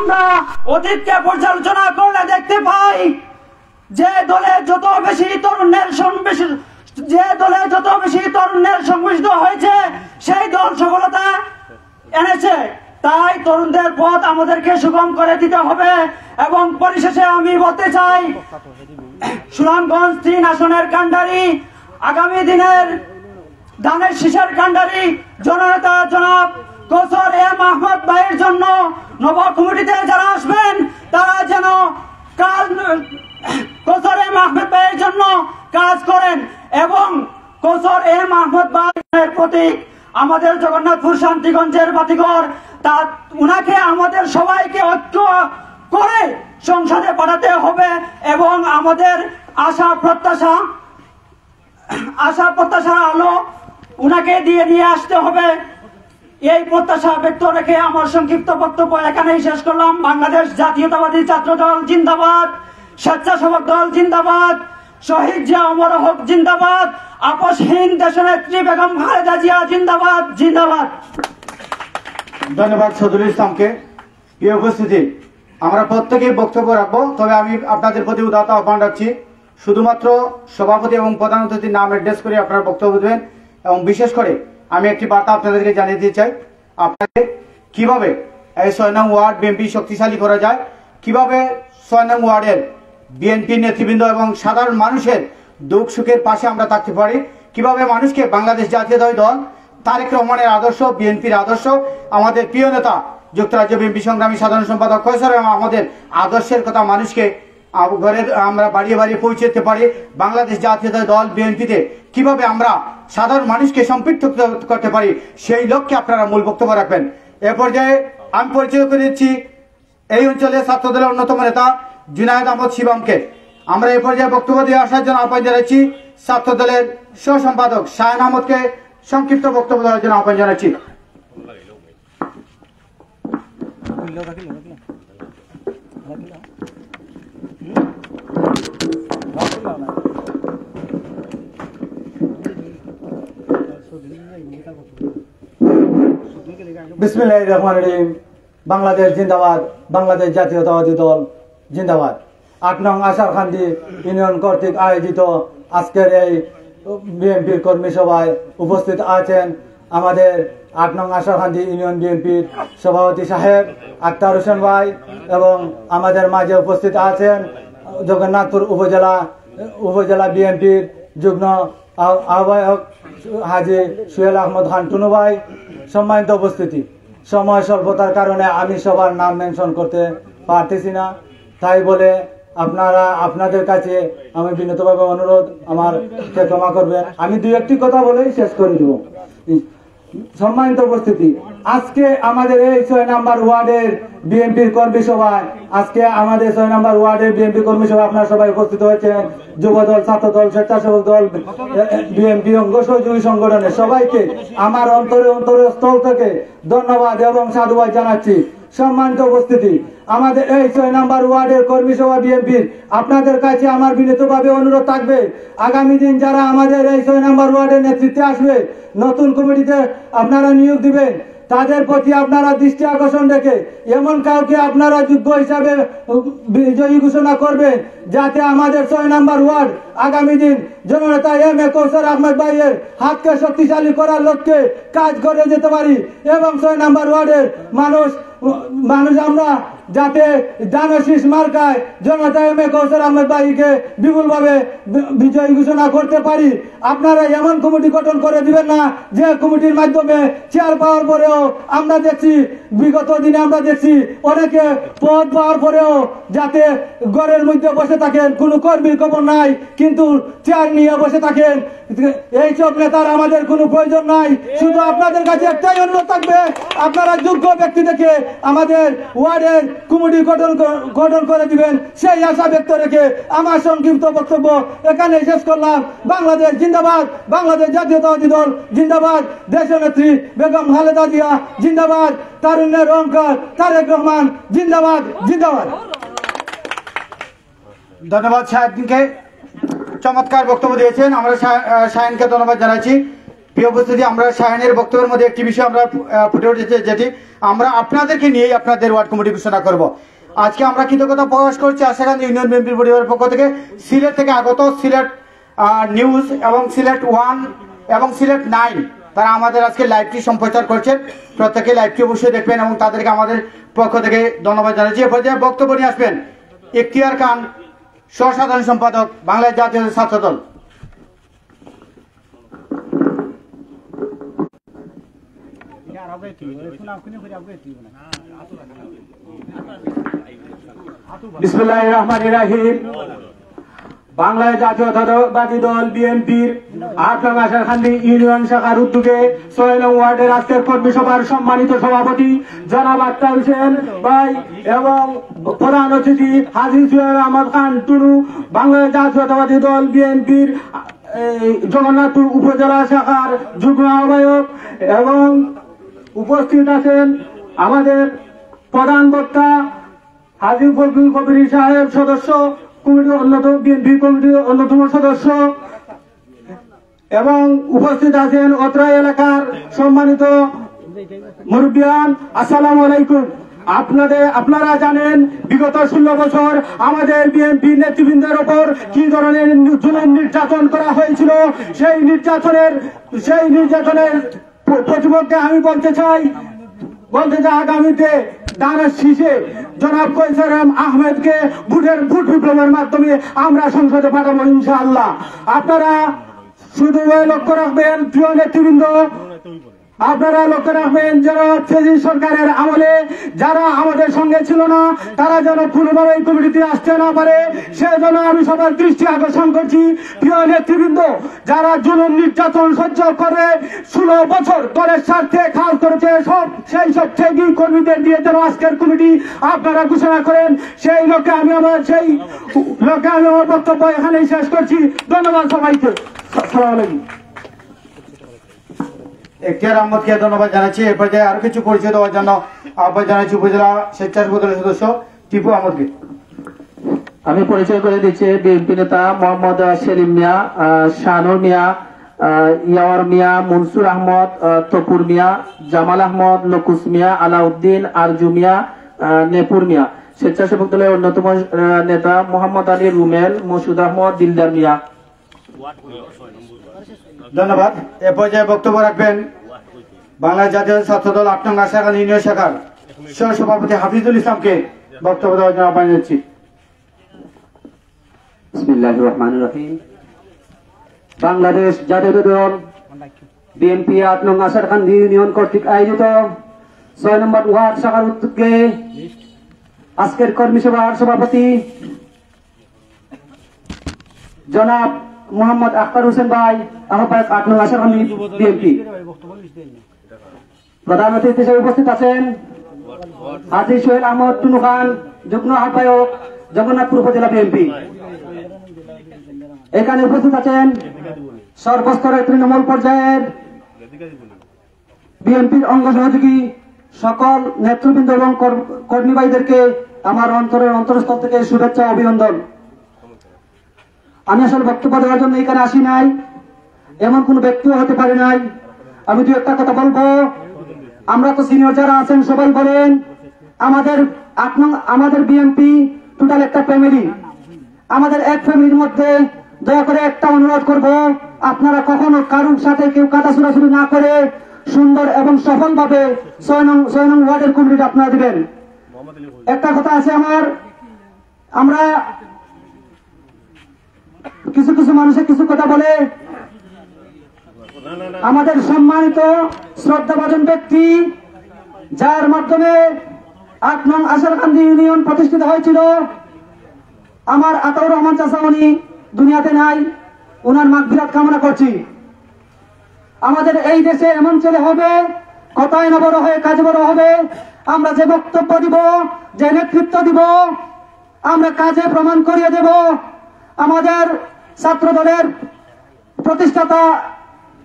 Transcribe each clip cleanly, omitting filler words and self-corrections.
আমরা অতীতকে পর্যালোচনা করলে দেখতে পাই যে দলে যত বেশি তরুণের সংমিশ্রিত হয়েছে সেই দল সফলতা এনেছে। তাই তরুণদের পথ আমাদেরকে সুগম করে দিতে হবে। এবং পরিশেষে আমি বলতে চাই, সুনামগঞ্জ ৩ আসনের কান্ডারি, আগামী দিনের ধানের শীষের কান্ডারি জননেতা জনাব কৌসর এম আহমদ ভাইয়ের জন্য নব কমিটিতে যারা আসবেন তারা যেন কৌসর এম আহমদ ভাইয়ের জন্য কাজ করেন। এবং কৌসর এম আহমদ ভাইয়ের প্রতীক আমাদের জগন্নাথপুর শান্তিগঞ্জের বাতিঘর, তা উনাকে আমাদের সবাইকে ঐক্য করে সংসদে পাঠাতে হবে। এবং আমাদের আশা প্রত্যাশা আলো উনাকে দিয়ে আসতে হবে। এই প্রত্যাশা ব্যক্ত রেখে আমার সংক্ষিপ্ত বক্তব্য এখানেই শেষ করলাম। বাংলাদেশ জাতীয়তাবাদী ছাত্র দল জিন্দাবাদ, স্বেচ্ছাসেবক দল জিন্দাবাদ, শহীদ জিয়া অমর হক জিন্দাবাদ, আপসহীন দেশনেত্রী বেগম খালেদা জিয়া জিন্দাবাদ জিন্দাবাদ। ধন্যবাদ সদরুল ইসলামকে। প্রিয় উপস্থিতি, আমরা প্রত্যেকেই বক্তব্য রাখবো, তবে আমি আপনাদের প্রতি উদাত্ত আহ্বান রাখছি শুধুমাত্র সভাপতি এবং প্রধান অতিথির নাম অ্যাড্রেস করে আপনারা বক্তব্য দেবেন। এবং বিশেষ করে আমি একটি বার্তা আপনাদেরকে জানিয়ে দিতে চাই, আপনাদের কিভাবে এই ৬ নং ওয়ার্ড বিএনপি শক্তিশালী করা যায়, কিভাবে ৬ নং ওয়ার্ডের বিএনপি নেতৃবৃন্দ এবং সাধারণ মানুষের দুঃখ সুখের পাশে আমরা থাকতে পারি, কিভাবে মানুষকে বাংলাদেশ জাতীয়তাবাদী দল তারেক রহমানের আদর্শ, বিএনপির আদর্শ, আমাদের প্রিয় নেতা যুক্তরাজ্য বিএনপি সংগ্রামী সাধারণ সম্পাদক কৌসর এবং আমাদের আদর্শের কথা মানুষকে ঘরে আমরা বাড়িয়ে বাড়িয়ে পৌঁছতে পারি। বাংলাদেশ জাতীয়তাবাদী দল বিএনপিতে কিভাবে আমরা সাধারণ মানুষকে সম্পৃক্ত করতে পারি, সেই লক্ষ্যে আপনারা মূল বক্তব্য রাখবেন। এ পর্যায়ে আমি পরিচয় করে দিচ্ছি এই অঞ্চলের ছাত্র দলের অন্যতম নেতা জুনায়েদ আহমদ শিবমকে। আমরা এই পর্যায়ে বক্তব্য দিয়ে আসার জন্য আহ্বান জানাচ্ছি ছাত্র দলের সহ সম্পাদক শাহান আহমদকে সংক্ষিপ্ত বক্তব্য দেওয়ার জন্য আহ্বান জানাচ্ছি। বিসমিল্লাহির রহমানির রহিম। বাংলাদেশ জিন্দাবাদ, বাংলাদেশ জাতীয়তাবাদী দল জিন্দাবাদ। ৮ নং আশারকান্দি ইউনিয়ন কর্তৃক আয়োজিত আজকের এই বিএনপির কর্মী সভায় উপস্থিত আছেন আমাদের ৮ নং আশারকান্দি ইউনিয়ন বিএনপির সভাপতি সাহেব আক্তার হোসেন ভাই, এবং আমাদের মাঝে উপস্থিত আছেন জগন্নাথপুর উপজেলা বিএনপির যুগ্ম আহ্বায়ক হাজি সুহেল আহমদ খান টুনু ভাই। সম্মানিত উপস্থিতি, সময় স্বল্পতার কারণে আমি সবার নাম মেনশন করতে পারতেছি না, তাই বলে আপনাদের কাছে আমি বিনীতভাবে অনুরোধ আমাকে ক্ষমা করবেন। আমি ২-১টি কথা বলেই শেষ করে দেব। সম্মানিত উপস্থিতি, আজকে আমাদের এই ৬ নম্বর ওয়ার্ডের বিএনপির কর্মী সভায় আপনারা সবাই উপস্থিত হয়েছেন। যুব দল, ছাত্র দল, স্বেচ্ছাসেবক দল, বিএনপি অঙ্গ সহযোগী সংগঠনের সবাইকে আমার অন্তরস্থল থেকে ধন্যবাদ এবং সাধুবাদ জানাচ্ছি। সম্মানিত উপস্থিতি, আমাদের এই ৬ নম্বর ওয়ার্ডের কর্মী সভা বিএনপির আপনাদের কাছে আমার বিনীতভাবে অনুরোধ থাকবে, আগামী দিন যারা আমাদের এই ৬ নম্বর ওয়ার্ডের নেতৃত্বে আসবে, নতুন কমিটিতে আপনারা নিয়োগ দিবেন, তাদের প্রতি আপনারা দৃষ্টি আকর্ষণ রেখে এমন কাউকে আপনারা যোগ্য হিসাবে বিজয়ী ঘোষণা করবেন, যাতে আমাদের ৬ নম্বর ওয়ার্ড আগামী দিন জননেতা এম এ কৌসর আহমদ ভাইয়ের হাতকে শক্তিশালী করার লক্ষ্যে কাজ করে যেতে পারি। এবং ৬ নম্বর ওয়ার্ডের মানুষ আমরা যাতে দানশীষ মার্কায় জনতা এম এ কৌসর আহমদ ভাইকে বিপুলভাবে বিজয়ী ঘোষণা করতে পারি। আপনারা এমন কমিটি গঠন করে দিবেন না যে কমিটির মাধ্যমে চেয়ার পাওয়ার পরেও আমরা দেখছি, বিগত দিনে আমরা দেখছি অনেকে পদ পাওয়ার পরেও যাতে ঘরের মধ্যে বসে থাকেন, কোনো কর্মীর খবর নাই, কিন্তু চেয়ার নিয়ে বসে থাকেন। এইসব নেতার আমাদের কোনো প্রয়োজন নাই। শুধু আপনাদের কাছে একটাই অনুরোধ থাকবে, আপনারা যোগ্য ব্যক্তি দেখে আমাদের ওয়ার্ডের কমিটি গঠন করে দিবেন, সেই আশা ব্যক্ত রেখে আমার সংক্ষিপ্ত বক্তব্য এখানে শেষ করলাম। বাংলাদেশ জিন্দাবাদ, বাংলাদেশ জাতীয়তাবাদী দল জিন্দাবাদ, দেশনেত্রী বেগম খালেদা জিয়া জিন্দাবাদ, তারুণ্যের অহংকার তারেক রহমান জিন্দাবাদ জিন্দাবাদ। ধন্যবাদ সাহেবকে, চমৎকার বক্তব্য দিয়েছেন। আমরা শাহিনকে ধন্যবাদ জানাচ্ছি। প্রিয় উপস্থিতি, আমরা শাহিনের বক্তব্যের মধ্যে একটি বিষয় আমরা ফুটে উঠেছে, যেটি আমরা আপনাদেরকে নিয়েই আপনাদের ওয়ার্ড কমিটি ঘোষণা করব। আজকে আমরা কৃতজ্ঞতা প্রকাশ করছি আশাকান্দি ইউনিয়ন বিএনপির পরিবারের পক্ষ থেকে সিলেট থেকে আগত সিলেট নিউজ এবং সিলেট 1 এবং সিলেট 9 তারা আমাদের আজকে লাইভটি সম্প্রচার করছেন। প্রত্যেকে লাইভটি অবশ্যই দেখবেন এবং তাদেরকে আমাদের পক্ষ থেকে ধন্যবাদ জানাচ্ছি। এ পর্যায়ে বক্তব্য নিয়ে আসবেন ইখতিয়ার খান, সহসাধারণ সম্পাদক, বাংলাদেশ জাতীয় ছাত্র দল। বিসমিল্লাহির রহমানির রহিম। বাংলাদেশ জাতীয়তাবাদী দল বিএনপির 8 নং আশারকান্দি ইউনিয়ন শাখার উদ্যোগে 6 নং ওয়ার্ডের আজকের কর্মী সভার সম্মানিত সভাপতি জনাব আক্তার হোসেন ভাই এবং প্রধান অতিথি হাজী সুহেল আহমদ খান টুনু, বাংলাদেশ জাতীয়তাবাদী দল বিএনপির জগন্নাথপুর উপজেলা শাখার যুগ্ম আহ্বায়ক এবং উপস্থিত আছেন আমাদের প্রধান বক্তা হাজী ফজলুল কবির সাহেব, সদস্য কমিটির অন্যতম বিএনপি কমিটির অন্যতম সদস্য, এবং উপস্থিত আছেন অত্র এলাকার সম্মানিত মুরব্বিয়ান। আসসালামু আলাইকুম। আপনারা জানেন বিগত 16 বছর আমাদের বিএনপি নেতৃবৃন্দের ওপর কি ধরনের জুলুম নির্যাতন করা হয়েছিল। সেই নির্যাতনের প্রতিপক্ষে আমি বলতে চাই আগামীতে দানের শীষে জনাব কৈসার আহমেদকে ভোট বিপ্লবের মাধ্যমে আমরা সংসদে পাঠাবো ইনশাআল্লাহ। আপনারা শুধু লক্ষ্য রাখবেন, প্রিয় নেতৃবৃন্দ, আপনারা লক্ষ্য রাখবেন যেন ফেজি সরকারের আমলে যারা আমাদের সঙ্গে ছিল না তারা যেন কোনোভাবে এই কমিটিতে আসতে না পারে, সেজন্য আমি সবার দৃষ্টি আকর্ষণ করছি। প্রিয় নেতৃবৃন্দ, যারা জুলুম নির্যাতন সহ্য করে 16 বছর দলের স্বার্থে কাজ করেছে, সেই সব ত্যাগী কর্মীদের দিয়ে যেন আজকের কমিটি আপনারা ঘোষণা করেন, সেই লক্ষ্যে আমি আমার বক্তব্য এখানেই শেষ করছি। ধন্যবাদ সবাইকে। আসসালামু আলাইকুম। ইখতিয়ার আহমদকে ধন্যবাদ জানাচ্ছি। এ পর্যায়ে আরো কিছু পরিচয় দেওয়ার জন্য আহ্বান জানাচ্ছি উপজেলা স্বেচ্ছাসেবক দলের সদস্য টিপু আহমদকে। আমি পরিচয় করে দিচ্ছি বিএনপি নেতা মোহাম্মদ সেলিম মিয়া, শাহনুর মিয়া, ইয়াওয়ার মিয়া, মনসুর আহমদ, তপুর মিয়া, জামাল আহমদ, লকুস মিয়া, আলাউদ্দিন, আরজু মিয়া, নেপুর মিয়া। স্বেচ্ছাসেবক দলের অন্যতম নেতা মোহাম্মদ আলী রুমেল, মসুদ আহমদ, দিলদার মিয়া। ধন্যবাদ। এ পর্যায়ে বক্তব্য রাখবেন বাংলাদেশ জাতীয় ছাত্র দল 8 নং আশারকান্দি ইউনিয়ন শাখার সহ সভাপতি হাফিজুল ইসলামকে বক্তব্য দেওয়ার জন্য আহ্বান জানাচ্ছি। বিসমিল্লাহির রহমানির রহিম। বাংলাদেশ জাতীয় দল বিএনপি 8 নং আশারকান্দি ইউনিয়ন কর্তৃক আয়োজিত 6 নম্বর ওয়ার্ড শাখার উদ্যোগে আজকের কর্মী সভার সভাপতি জনাব মোহাম্মদ আক্তার হোসেন ভাই, আহ্বায়ক 8 নং আশারকান্দি বিএনপি। প্রধান অতিথি হিসেবে উপস্থিত আছেন হাজী সোহেল আহমদ টুনু খান, যুগ্ম আহ্বায়ক, জগন্নাথপুর উপজেলা বিএনপি। এখানে উপস্থিত আছেন সর্বস্তরের তৃণমূল পর্যায়ের বিএনপির অঙ্গ সহযোগী সকল নেতৃবৃন্দ এবং কর্মী ভাইদেরকে আমার অন্তরস্থল থেকে শুভেচ্ছা অভিনন্দন। আমি আসলে বক্তব্য দেওয়ার জন্য এখানে আসি নাই, এমন কোন ব্যক্তিও হতে পারে নাই। আমি দু একটা কথা বলবো। আমরা তো সিনিয়র যারা আছেন সবাই বলেন আমাদের বিএনপি টোটাল একটা ফ্যামিলি। আমাদের এক ফ্যামিলির মধ্যে দয়া করে একটা অনুরোধ করব, আপনারা কখনো কারোর সাথে কেউ কাটা ছোড়াছুড়ি না করে সুন্দর এবং সফলভাবে 6 নং ওয়ার্ডের কমিটি আপনারা দিবেন। একটা কথা আছে আমরা কিছু মানুষের কিছু কথা বলে, আমাদের সম্মানিত শ্রদ্ধাভাজন ব্যক্তি যার মাধ্যমে 8 নং আশারকান্দি ইউনিয়ন প্রতিষ্ঠিত হয়েছিল, আমার আতাউর রহমান চাচা, উনি দুনিয়াতে নাই, ওনার মাগফিরাত কামনা করছি। আমাদের এই দেশে এমন ছেলে হবে, কথায় না বড় হয়ে কাজে বড় হবে। আমরা যে বক্তব্য দিব, যে নেতৃত্ব দিব, আমরা কাজে প্রমাণ করিয়ে দেব। আমাদের ছাত্র দলের প্রতিষ্ঠাতা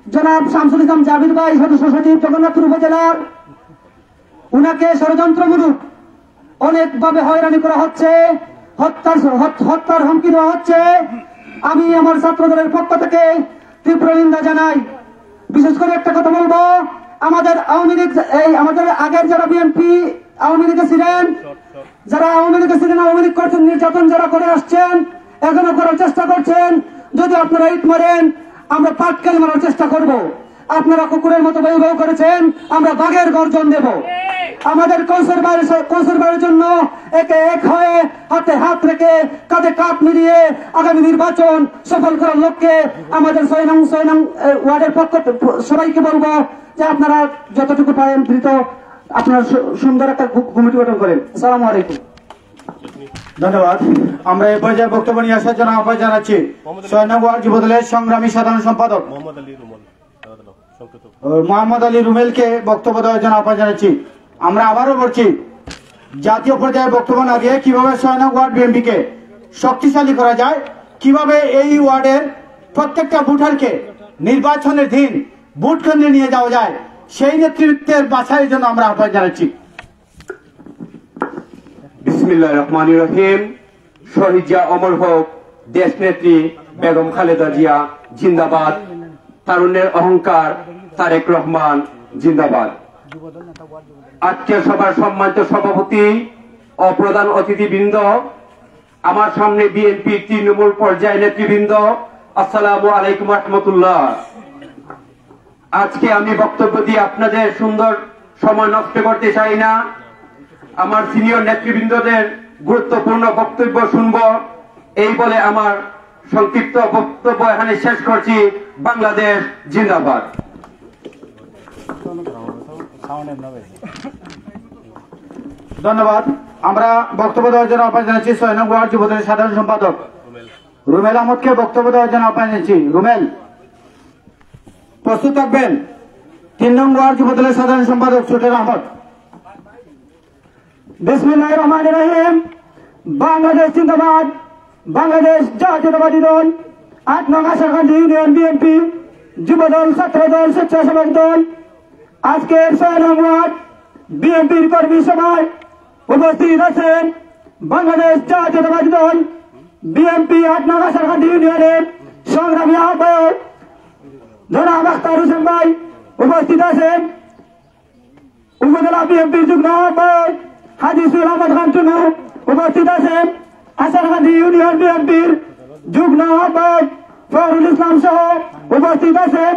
জনাব শামসুল ইসলাম জাবির ভাই, সদস্য সচিব জগন্নাথপুর উপজেলার, উনাকে ষড়যন্ত্রমূলক অনেকভাবে হয়রানি করা হচ্ছে, হত্যার হুমকি দেওয়া হচ্ছে। আমি আমার ছাত্র দলের পক্ষ থেকে তীব্র নিন্দা জানাই। বিশেষ করে একটা কথা বলবো, আমাদের আওয়ামী লীগ আমাদের আগের যারা বিএনপি আওয়ামী লীগে ছিলেন, যারা আওয়ামী লীগে ছিলেন, আওয়ামী লীগ করছেন, নির্যাতন যারা করে আসছেন, এখনো করার চেষ্টা করছেন, যদি আপনারা ইট মারেন আমরা পাটকেল মারার চেষ্টা করব। আপনারা কুকুরের মতো বউ বউ করেছেন, আমরা বাঘের গর্জন দেব। আমাদের কনসার্ভারের জন্য একে এক হয়ে হাতে হাত রেখে কাঁধে কাঁধ মিলিয়ে আগামী নির্বাচন সফল করার লক্ষ্যে আমাদের 6 নং ওয়ার্ডের পক্ষ সবাইকে বলবো যে আপনারা যতটুকু পারেন দ্রুত আপনারা সুন্দর একটা কমিটি গঠন করেন। আসসালামু আলাইকুম। ধন্যবাদ। আমরা এই পর্যায়ে বক্তব্য নিয়ে আসার জন্য আহ্বান জানাচ্ছি 6 নং ওয়ার্ড যুবদলের সংগ্রামী সাধারণ সম্পাদক মোহাম্মদ আলী রুমেলকে বক্তব্য দেওয়ার জন্য আহ্বান জানাচ্ছি। আমরা আবারও বলছি, জাতীয় পর্যায়ে বক্তব্য না দিয়ে কিভাবে 6 নং ওয়ার্ড বিএনপিকে শক্তিশালী করা যায়, কিভাবে এই ওয়ার্ডের প্রত্যেকটা ভোটারকে নির্বাচনের দিন ভোট কেন্দ্রে নিয়ে যাওয়া যায়, সেই নেতৃত্বের বাছাইয়ের জন্য আমরা আহ্বান জানাচ্ছি। বিসমিল্লাহির রহমানির রহিম। শহীদ জিয়া অমর হোক, দেশ নেত্রী বেগম খালেদা জিয়া জিন্দাবাদ, তারুণ্যের অহংকার তারেক রহমান জিন্দাবাদ। আজকের সভার সম্মানিত সভাপতি ও প্রধান অতিথিবৃন্দ, আমার সামনে বিএনপি তৃণমূল পর্যায়ে নেতৃবৃন্দ, আসসালামু আলাইকুম রহমতুল্লাহ। আজকে আমি বক্তব্য দিয়ে আপনাদের সুন্দর সময় নষ্ট করতে চাই না। আমার সিনিয়র নেতৃবৃন্দদের গুরুত্বপূর্ণ বক্তব্য শুনব, এই বলে আমার সংক্ষিপ্ত বক্তব্য এখানে শেষ করছি। বাংলাদেশ জিন্দাবাদ। ধন্যবাদ। আমরা বক্তব্য দেওয়ার জন্য আহ্বান জানাচ্ছি 6 নং ওয়ার্ড যুবদলের সাধারণ সম্পাদক রুমেল আহমদকে বক্তব্য দেওয়ার জন্য আহ্বান জানাচ্ছি। রুমেল, প্রস্তুত থাকবেন। 3 নং ওয়ার্ড যুবদলের সাধারণ সম্পাদক সুটের আহমদ। বিসমিল্লাহির রহমানির রহিম। বাংলাদেশ জিন্দাবাদ। বাংলাদেশ জাতীয়তাবাদী দল 8 নং আশাকান্দি ইউনিয়ন বিএনপি যুবদল, ছাত্রদল, স্বেচ্ছাসেবক দল আজকের 6 নং ওয়ার্ড বিএনপির কর্মী সভায় উপস্থিত আছেন বাংলাদেশ জাতীয়তাবাদী দল বিএনপি 8 নং আশাকান্দি ইউনিয়নের সংগ্রামী আহ্বায়ক জনাব আখতার হোসেন ভাই উপস্থিত আছেন। উপজেলা বিএনপির যুগ্ম আহ্বায়ক হাজী সুল আহমদ খান টুনু উপস্থিত আছেন। আশারকান্দি ইউনিয়ন বিএনপির যুগ্ম আহ্বায়ক ফখরুল ইসলাম সহ উপস্থিত আছেন।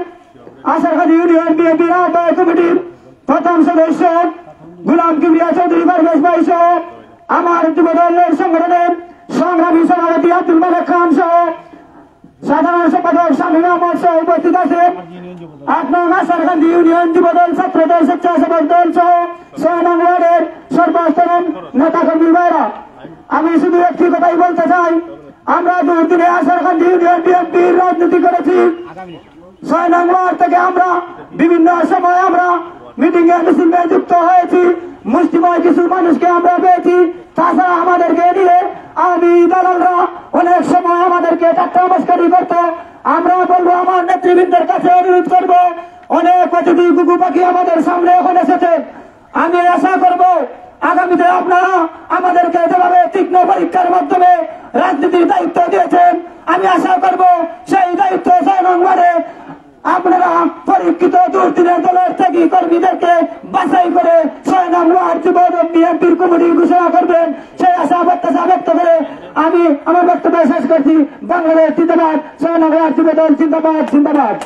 আশারকান্দি ইউনিয়ন বিএনপির আহ্বায়ক কমিটির প্রথম সদস্য গুলাম কিবরিয়া চৌধুরী পারভেজ ভাই সহ আমার যুবদলের সংগঠনের সংগ্রামী সভাপতি আব্দুল মালেক খান সহ সাধারণ সম্পাদক শামীম আহমদ সহ উপস্থিত আছেন। 8 নং আশারকান্দি ইউনিয়ন যুবদল, ছাত্রদল, স্বেচ্ছাসেবক দল সহ 6 নং ওয়ার্ডের সর্বস্তরের নেতাকর্মী ভাইরা, আমি শুধু একটি কথাই বলতে চাই, আমরা দুদিনে আশারকান্দি ইউনিয়ন বিএনপির রাজনীতি করেছি। 6 নং ওয়ার্ড থেকে আমরা বিভিন্ন সময় আমরা মিটিং এ মিছিলে যুক্ত হয়েছি, মুষ্টিময় কিছু মানুষকে আমরা পেয়েছি। তাছাড়া আমাদেরকে নিয়ে আমি দালালরা অনেক সময় আমাদেরকে ঠাট্টা মস্করি করতো। আমরা বলবো, আমার নেতৃবৃন্দের কাছে অনুরোধ করবো, অনেক অতিথি গুগু পাখি আমাদের সামনে এখন এসেছে। আমি আশা করবো আগামীতে আপনারা আমাদেরকে যেভাবে তীক্ষ্ণ পরীক্ষার মাধ্যমে রাজনীতির দায়িত্ব দিয়েছেন, আমি আশা করবো সেই দায়িত্ব 6 নং ওয়ার্ডে আপনারা পরীক্ষিত দুর্দিনের দলের থেকে কর্মীদেরকে বাছাই করে 6 নং ওয়ার্ড যুবদল বিএনপির কমিটি ঘোষণা করবেন, সেই আশা প্রত্যাশা ব্যক্ত করে আমি আমার বক্তব্য শেষ করছি। বাংলাদেশ জিন্দাবাদ। 6 নং ওয়ার্ড যুবদল জিন্দাবাদ, জিন্দাবাদ।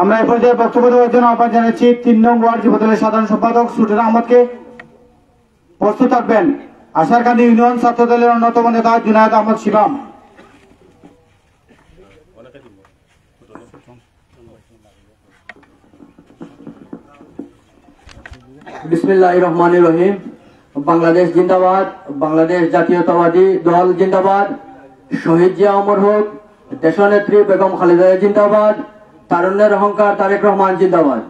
আমরা এই পর্যায়ে বক্তব্য দেওয়ার জন্য আহ্বান জানাচ্ছি 3 নং ওয়ার্ড যুবদলের সাধারণ সম্পাদক সুটের আহমদকে। প্রস্তুত থাকবেন আশারকান্দি ইউনিয়ন ছাত্র দলের অন্যতম নেতা জুনায়েদ আহমদ শিবাম। বিসমিল্লাহির রহমানির রহিম। বাংলাদেশ জিন্দাবাদ। বাংলাদেশ জাতীয়তাবাদী দল জিন্দাবাদ। শহীদ জিয়া অমর হোক, দেশনেত্রী বেগম খালেদা জিন্দাবাদ, তারুণ্যের অহংকার তারেক রহমান জিন্দাবাদ।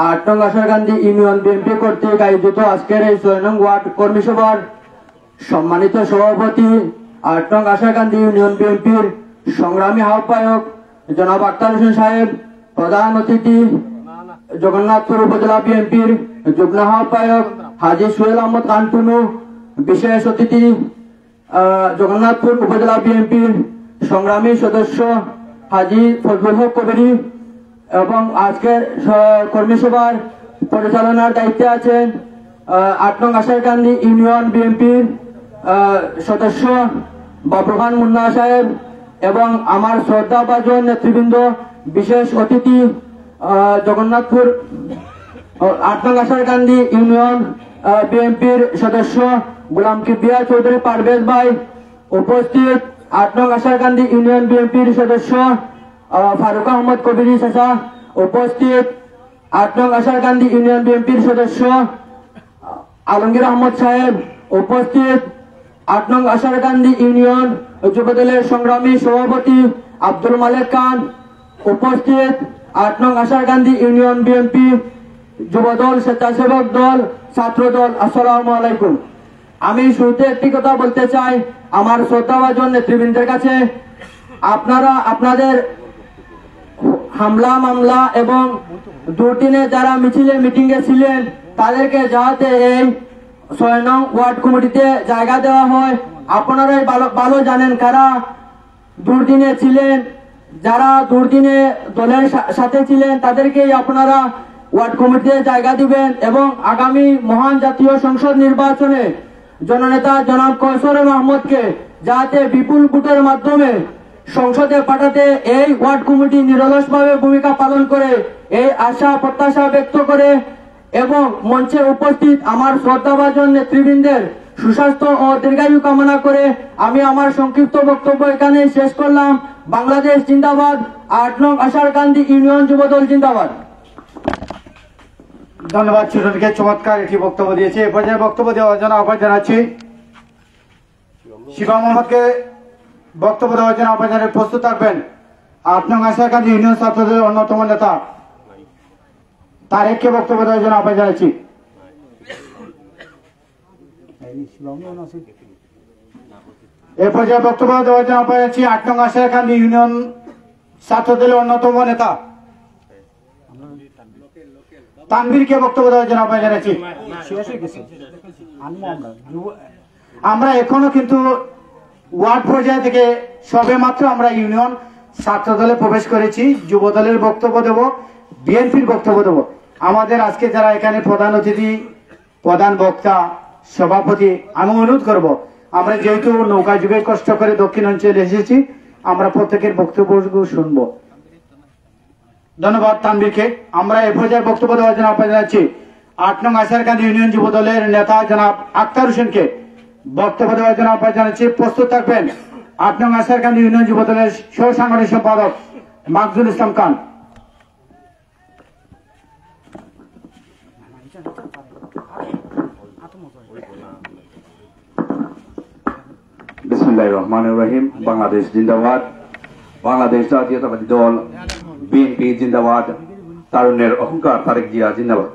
8 নং আশারকান্দি ইউনিয়ন বিএনপি কর্তৃক আয়োজিত আজকের এই 6 নং ওয়ার্ড কর্মী সভার সম্মানিত সভাপতি, 8 নং আশারকান্দি ইউনিয়ন বিএনপির সংগ্রামী আহ্বায়ক জনাব আখতার হোসেন সাহেব, প্রধান অতিথি জগন্নাথপুর উপজেলা বিএনপির যুগ্ম আহ্বায়ক হাজী সুহেল আহমদ খান টুনু, বিশেষ অতিথি জগন্নাথপুর উপজেলা বিএনপির সংগ্রামী সদস্য হাজী ফজলুল হক কবিরি এবং আজকের কর্মী সভার পরিচালনার দায়িত্বে আছেন ৮ নং আশারকান্দি ইউনিয়ন বিএনপির সদস্য বাবুরখান মুন্না সাহেব এবং আমার শ্রদ্ধাভাজন নেতৃবৃন্দ, বিশেষ অতিথি জগন্নাথপুর ৮ নং আশারকান্দি ইউনিয়ন বিএনপির সদস্য গোলাম কিবরিয়া চৌধুরী পারভেজ ভাই, উপস্থিত ৮ নং আশারকান্দি ইউনিয়ন বিএনপির সদস্য ফারুক আহমদ কবিরি চাচা, উপস্থিত ৮ নং আশারকান্দি ইউনিয়ন বিএনপির সদস্য আলমগীর আহমদ সাহেব, উপস্থিত ৮ নং আশারকান্দি ইউনিয়ন যুবদলের সংগ্রামী সভাপতি আব্দুল মালেক খান, উপস্থিত ৮ নং আশারকান্দি ইউনিয়ন বিএনপি যুবদল, স্বেচ্ছাসেবক দল, ছাত্র দল, আসসালামু আলাইকুম। আমি শুরুতে একটি কথা বলতে চাই আমার শ্রদ্ধাভাজন নেতৃবৃন্দের কাছে, আপনারা আপনাদের হামলা মামলা এবং দুটিনে যারা মিছিলে মিটিংয়ে ছিলেন তাদেরকে যাতে এই ৬ নং ওয়ার্ড কমিটিতে জায়গা দেওয়া হয়। আপনারাই ভালো জানেন কারা দুর্দিনে ছিলেন, যারা দুর্দিনে দলের সাথে ছিলেন তাদেরকেই আপনারা ওয়ার্ড কমিটিতে জায়গা দিবেন এবং আগামী মহান জাতীয় সংসদ নির্বাচনে জননেতা জনাব কৌশর মাহমুদকে যাতে বিপুল ভোটের মাধ্যমে সংসদে পাঠাতে এই ওয়ার্ড কমিটি নিরলসভাবে ভূমিকা পালন করে এই আশা প্রত্যাশা ব্যক্ত করে এবং মঞ্চে উপস্থিত আমার শ্রদ্ধাভাজন নেতৃবৃন্দের সুস্বাস্থ্য ও দীর্ঘায়ু কামনা করে আমি আমার সংক্ষিপ্ত বক্তব্য এখানে শেষ করলাম। বাংলাদেশ জিন্দাবাদ, ৮ নং আশারকান্দি ইউনিয়ন যুবদল জিন্দাবাদ। ধন্যবাদ ছোটকে, চমৎকার একটি বক্তব্য দিয়েছে। এ পর্যায়ে বক্তব্য দেওয়ার জন্য আহ্বান জানাচ্ছি শিবা মোহাম্মদকে। বক্তব্য দেওয়ার জন্য আহ্বান জানিয়ে প্রস্তুত থাকবেন ৮ নং আশারকান্দি ইউনিয়ন ছাত্রদের অন্যতম নেতা তারেককে বক্তব্য দেওয়ার জন্য আহ্বান জানাচ্ছি। এ পর্যায়ে বক্তব্য দেওয়ার জন্য আহ্বান জানাচ্ছি ৮ নং আশারকান্দি ইউনিয়ন ছাত্রদলের অন্যতম নেতা তানভীরকে বক্তব্য দেওয়ার জন্য আহ্বান জানাচ্ছি। আমরা এখনো কিন্তু ওয়ার্ড পর্যায় থেকে সবে মাত্র আমরা ইউনিয়ন ছাত্র দলে প্রবেশ করেছি। যুব দলের বক্তব্য দেব, বিএনপির বক্তব্য দেব। আমাদের আজকে যারা এখানে প্রধান অতিথি, প্রধান বক্তা, সভাপতি, আমি অনুরোধ করব আমরা যেহেতু নৌকা যুগে কষ্ট করে দক্ষিণ অঞ্চলে এসেছি আমরা প্রত্যেকের বক্তব্য শুনবো। ধন্যবাদ তানভীরকে। আমরা এ পর্যায়ে বক্তব্য দেওয়ার জন্য আহ্বান জানাচ্ছি ৮ নং আশারকান্দি ইউনিয়ন যুব দলের নেতা জনাব আক্তার হোসেনকে বক্তব্য দেওয়ার জন্য আহ্বান জানাচ্ছি। প্রস্তুত থাকবেন ৮ নং আশারকান্দি ইউনিয়ন যুব দলের সহ সাংগঠনিক সম্পাদক মাকজুল ইসলাম খান। বিসমিল্লাহির রহমানির রহিম। বাংলাদেশ জিন্দাবাদ, বাংলাদেশ জাতীয়তাবাদী দল বিএনপি জিন্দাবাদ, তারুণ্যের অহংকার তারেক জিয়া জিন্দাবাদ।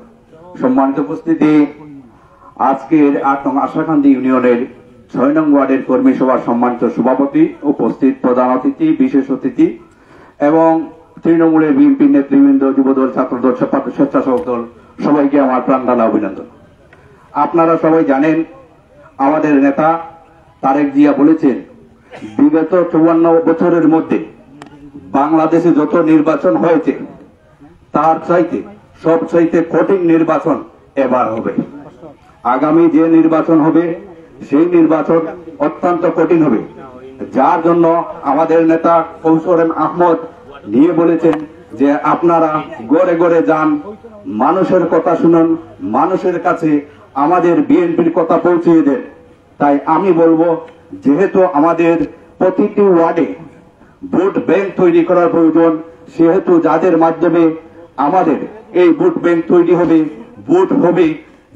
সম্মানিত উপস্থিতি, আজকের ৮ নং আশারকান্দি ইউনিয়নের ৬ নং ওয়ার্ডের কর্মী সভার সম্মানিত সভাপতি, উপস্থিত প্রধান অতিথি, বিশেষ অতিথি এবং তৃণমূলের বিএনপি নেতৃবৃন্দ, যুবদল, ছাত্রদল, স্বেচ্ছাসেবক দল, সবাইকে আমার প্রাণঢালা অভিনন্দন। আপনারা সবাই জানেন আমাদের নেতা তারেক জিয়া বলেছেন বিগত ৫৪ বছরের মধ্যে বাংলাদেশে যত নির্বাচন হয়েছে তার চাইতে সবচাইতে কঠিন নির্বাচন এবার হবে। আগামী যে নির্বাচন হবে সেই নির্বাচন অত্যন্ত কঠিন হবে, যার জন্য আমাদের নেতা কৌশর আহমদ নিয়ে বলেছেন যে আপনারা গড়ে গড়ে যান, মানুষের কথা শুনুন, মানুষের কাছে আমাদের বিএনপির কথা পৌঁছিয়ে দেন। তাই আমি বলবো, যেহেতু আমাদের প্রতিটি ওয়ার্ডে ভোট ব্যাংক তৈরি করার প্রয়োজন, সেহেতু যাদের মাধ্যমে আমাদের এই ভোট ব্যাংক তৈরি হবে, ভোট হবে,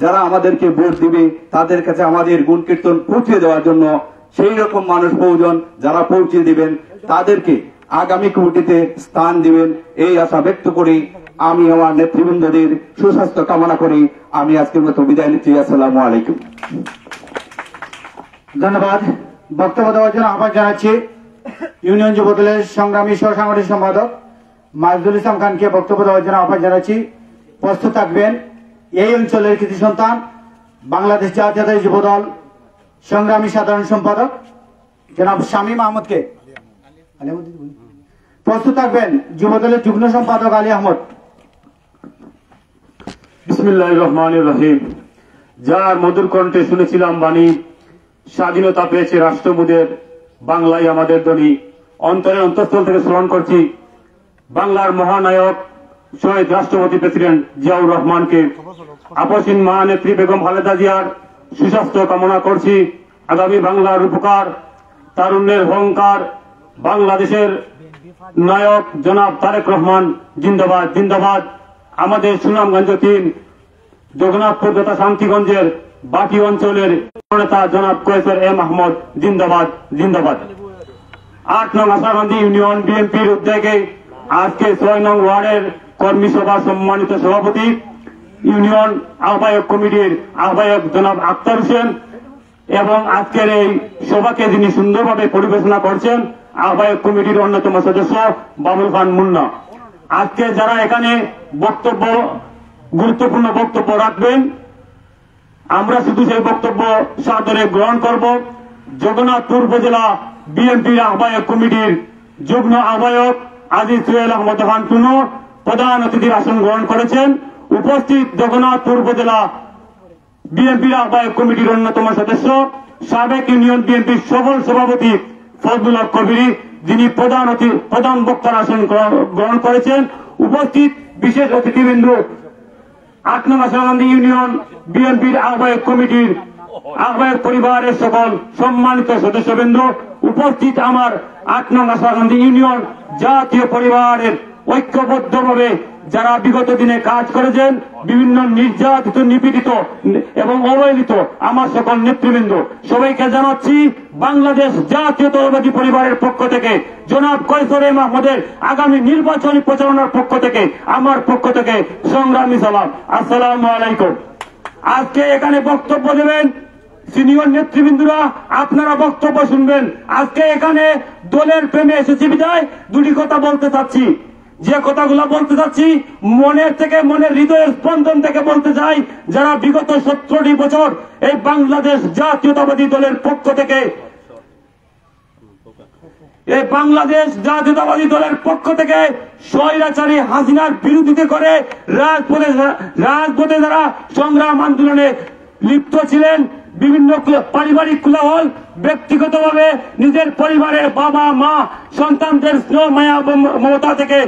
যারা আমাদেরকে ভোট দিবে তাদের কাছে আমাদের গুণ কীর্তন পৌঁছে দেওয়ার জন্য সেই রকম মানুষ প্রয়োজন, যারা পৌঁছে দিবেন তাদেরকে আগামী কমিটিতে স্থান দিবেন, এই আশা ব্যক্ত করি আমি আমার নেতৃবৃন্দদের সুস্বাস্থ্য কামনা করি আমি আজকের মতো বিদায় নিচ্ছি। আসসালামু আলাইকুম। ধন্যবাদ। বক্তব্য দেওয়ার জন্য আহ্বান জানাচ্ছি ইউনিয়ন যুব দলের সংগ্রামী সহ সাংগঠনিক সম্পাদক মাকজুল ইসলাম খানকে বক্তব্য দেওয়ার জন্য আহ্বান জানাচ্ছি। প্রস্তুত থাকবেন এই অঞ্চলের কৃতি সন্তান, বাংলাদেশ জাতীয়তাবাদী যুব দল সংগ্রামী সাধারণ সম্পাদক জনাব শামীম আহমদকে। প্রস্তুত থাকবেন যুবদলের যুগ্ম সম্পাদক আলী আহমদ। বিসমিল্লাহির রহমানির রহিম। যার মধুর কণ্ঠে শুনেছিলাম বাণী, স্বাধীনতা পেয়েছে রাষ্ট্রমুদের, বাংলায় আমাদের ধ্বনি। অন্তরের অন্তঃস্থল থেকে স্মরণ করছি বাংলার মহানায়ক শহীদ রাষ্ট্রপতি প্রেসিডেন্ট জিয়াউর রহমানকে। আপসীন মহানেত্রী বেগম খালেদা জিয়ার সুস্বাস্থ্য কামনা করছি। আগামী বাংলার উপকার, তারুণ্যের অহংকার, বাংলাদেশের নায়ক জনাব তারেক রহমান জিন্দাবাদ জিন্দাবাদ। আমাদের সুনামগঞ্জ 3 জগন্নাথপুর তথা শান্তিগঞ্জের বাকি অঞ্চলের নেতা জনাব কৈসর এম আহমদ জিন্দাবাদ জিন্দাবাদ। 8 নং আশাকান্দি ইউনিয়ন বিএনপির উদ্যোগে আজকে 6 নং ওয়ার্ডের কর্মী সভা সম্মানিত সভাপতি ইউনিয়ন আহ্বায়ক কমিটির আহ্বায়ক জনাব আক্তার হোসেন এবং আজকের এই সভাকে যিনি সুন্দরভাবে পরিবেশনা করছেন আহ্বায়ক কমিটির অন্যতম সদস্য বাবুল খান মুন্না। আজকে যারা এখানে গুরুত্বপূর্ণ বক্তব্য রাখবেন, আমরা শুধু সেই বক্তব্য সাদরে গ্রহণ করব। জগন্নাথপুর উপজেলা বিএনপির আহ্বায়ক কমিটির যুগ্ম আহ্বায়ক আজিজ সোহেল আহমদ খান টুনু প্রধান অতিথির আসন গ্রহণ করেছেন। উপস্থিত জগন্নাথপুর উপজেলা বিএনপির আহ্বায়ক কমিটির অন্যতম সদস্য সাবেক ইউনিয়ন বিএনপির সফল সভাপতি ফজলুল হক কবিরি, যিনি প্রধান বক্তার আসন গ্রহণ করেছেন। উপস্থিত বিশেষ অতিথিবৃন্দ 8 নং আশাকান্দি ইউনিয়ন বিএনপির আহ্বায়ক কমিটির আহ্বায়ক পরিবারের সকল সম্মানিত সদস্যবৃন্দ, উপস্থিত আমার 8 নং আশাকান্দি ইউনিয়ন জাতীয় পরিবারের ঐক্যবদ্ধভাবে যারা বিগত দিনে কাজ করেছেন, বিভিন্ন নির্যাতিত, নিপীড়িত এবং অবহেলিত আমার সকল নেতৃবৃন্দ, সবাইকে জানাচ্ছি বাংলাদেশ জাতীয়তাবাদী পরিবারের পক্ষ থেকে জনাব কৈসর এম আহমদের আগামী নির্বাচনী প্রচারণার পক্ষ থেকে আমার পক্ষ থেকে সংগ্রামী সালাম। আসসালামু আলাইকুম। আজকে এখানে বক্তব্য দেবেন সিনিয়র নেতৃবৃন্দরা, আপনারা বক্তব্য শুনবেন। আজকে এখানে দলের প্রেমে এসেছি বিদায় দুটি কথা বলতে চাচ্ছি। যে কথাগুলো বলতে চাচ্ছি মনের থেকে, মনের হৃদয়ের স্পন্দন থেকে বলতে চাই। যারা বিগত 17টি বছর এই বাংলাদেশ জাতীয়তাবাদী দলের পক্ষ থেকে স্বৈরাচারী হাসিনার বিরোধিতা করে রাজপথে যারা সংগ্রাম আন্দোলনে লিপ্ত ছিলেন, বিভিন্ন পারিবারিক কোলাহল, ব্যক্তিগতভাবে নিজের পরিবারের বাবা মা সন্তানদের স্নেহ মায়া মমতা থেকে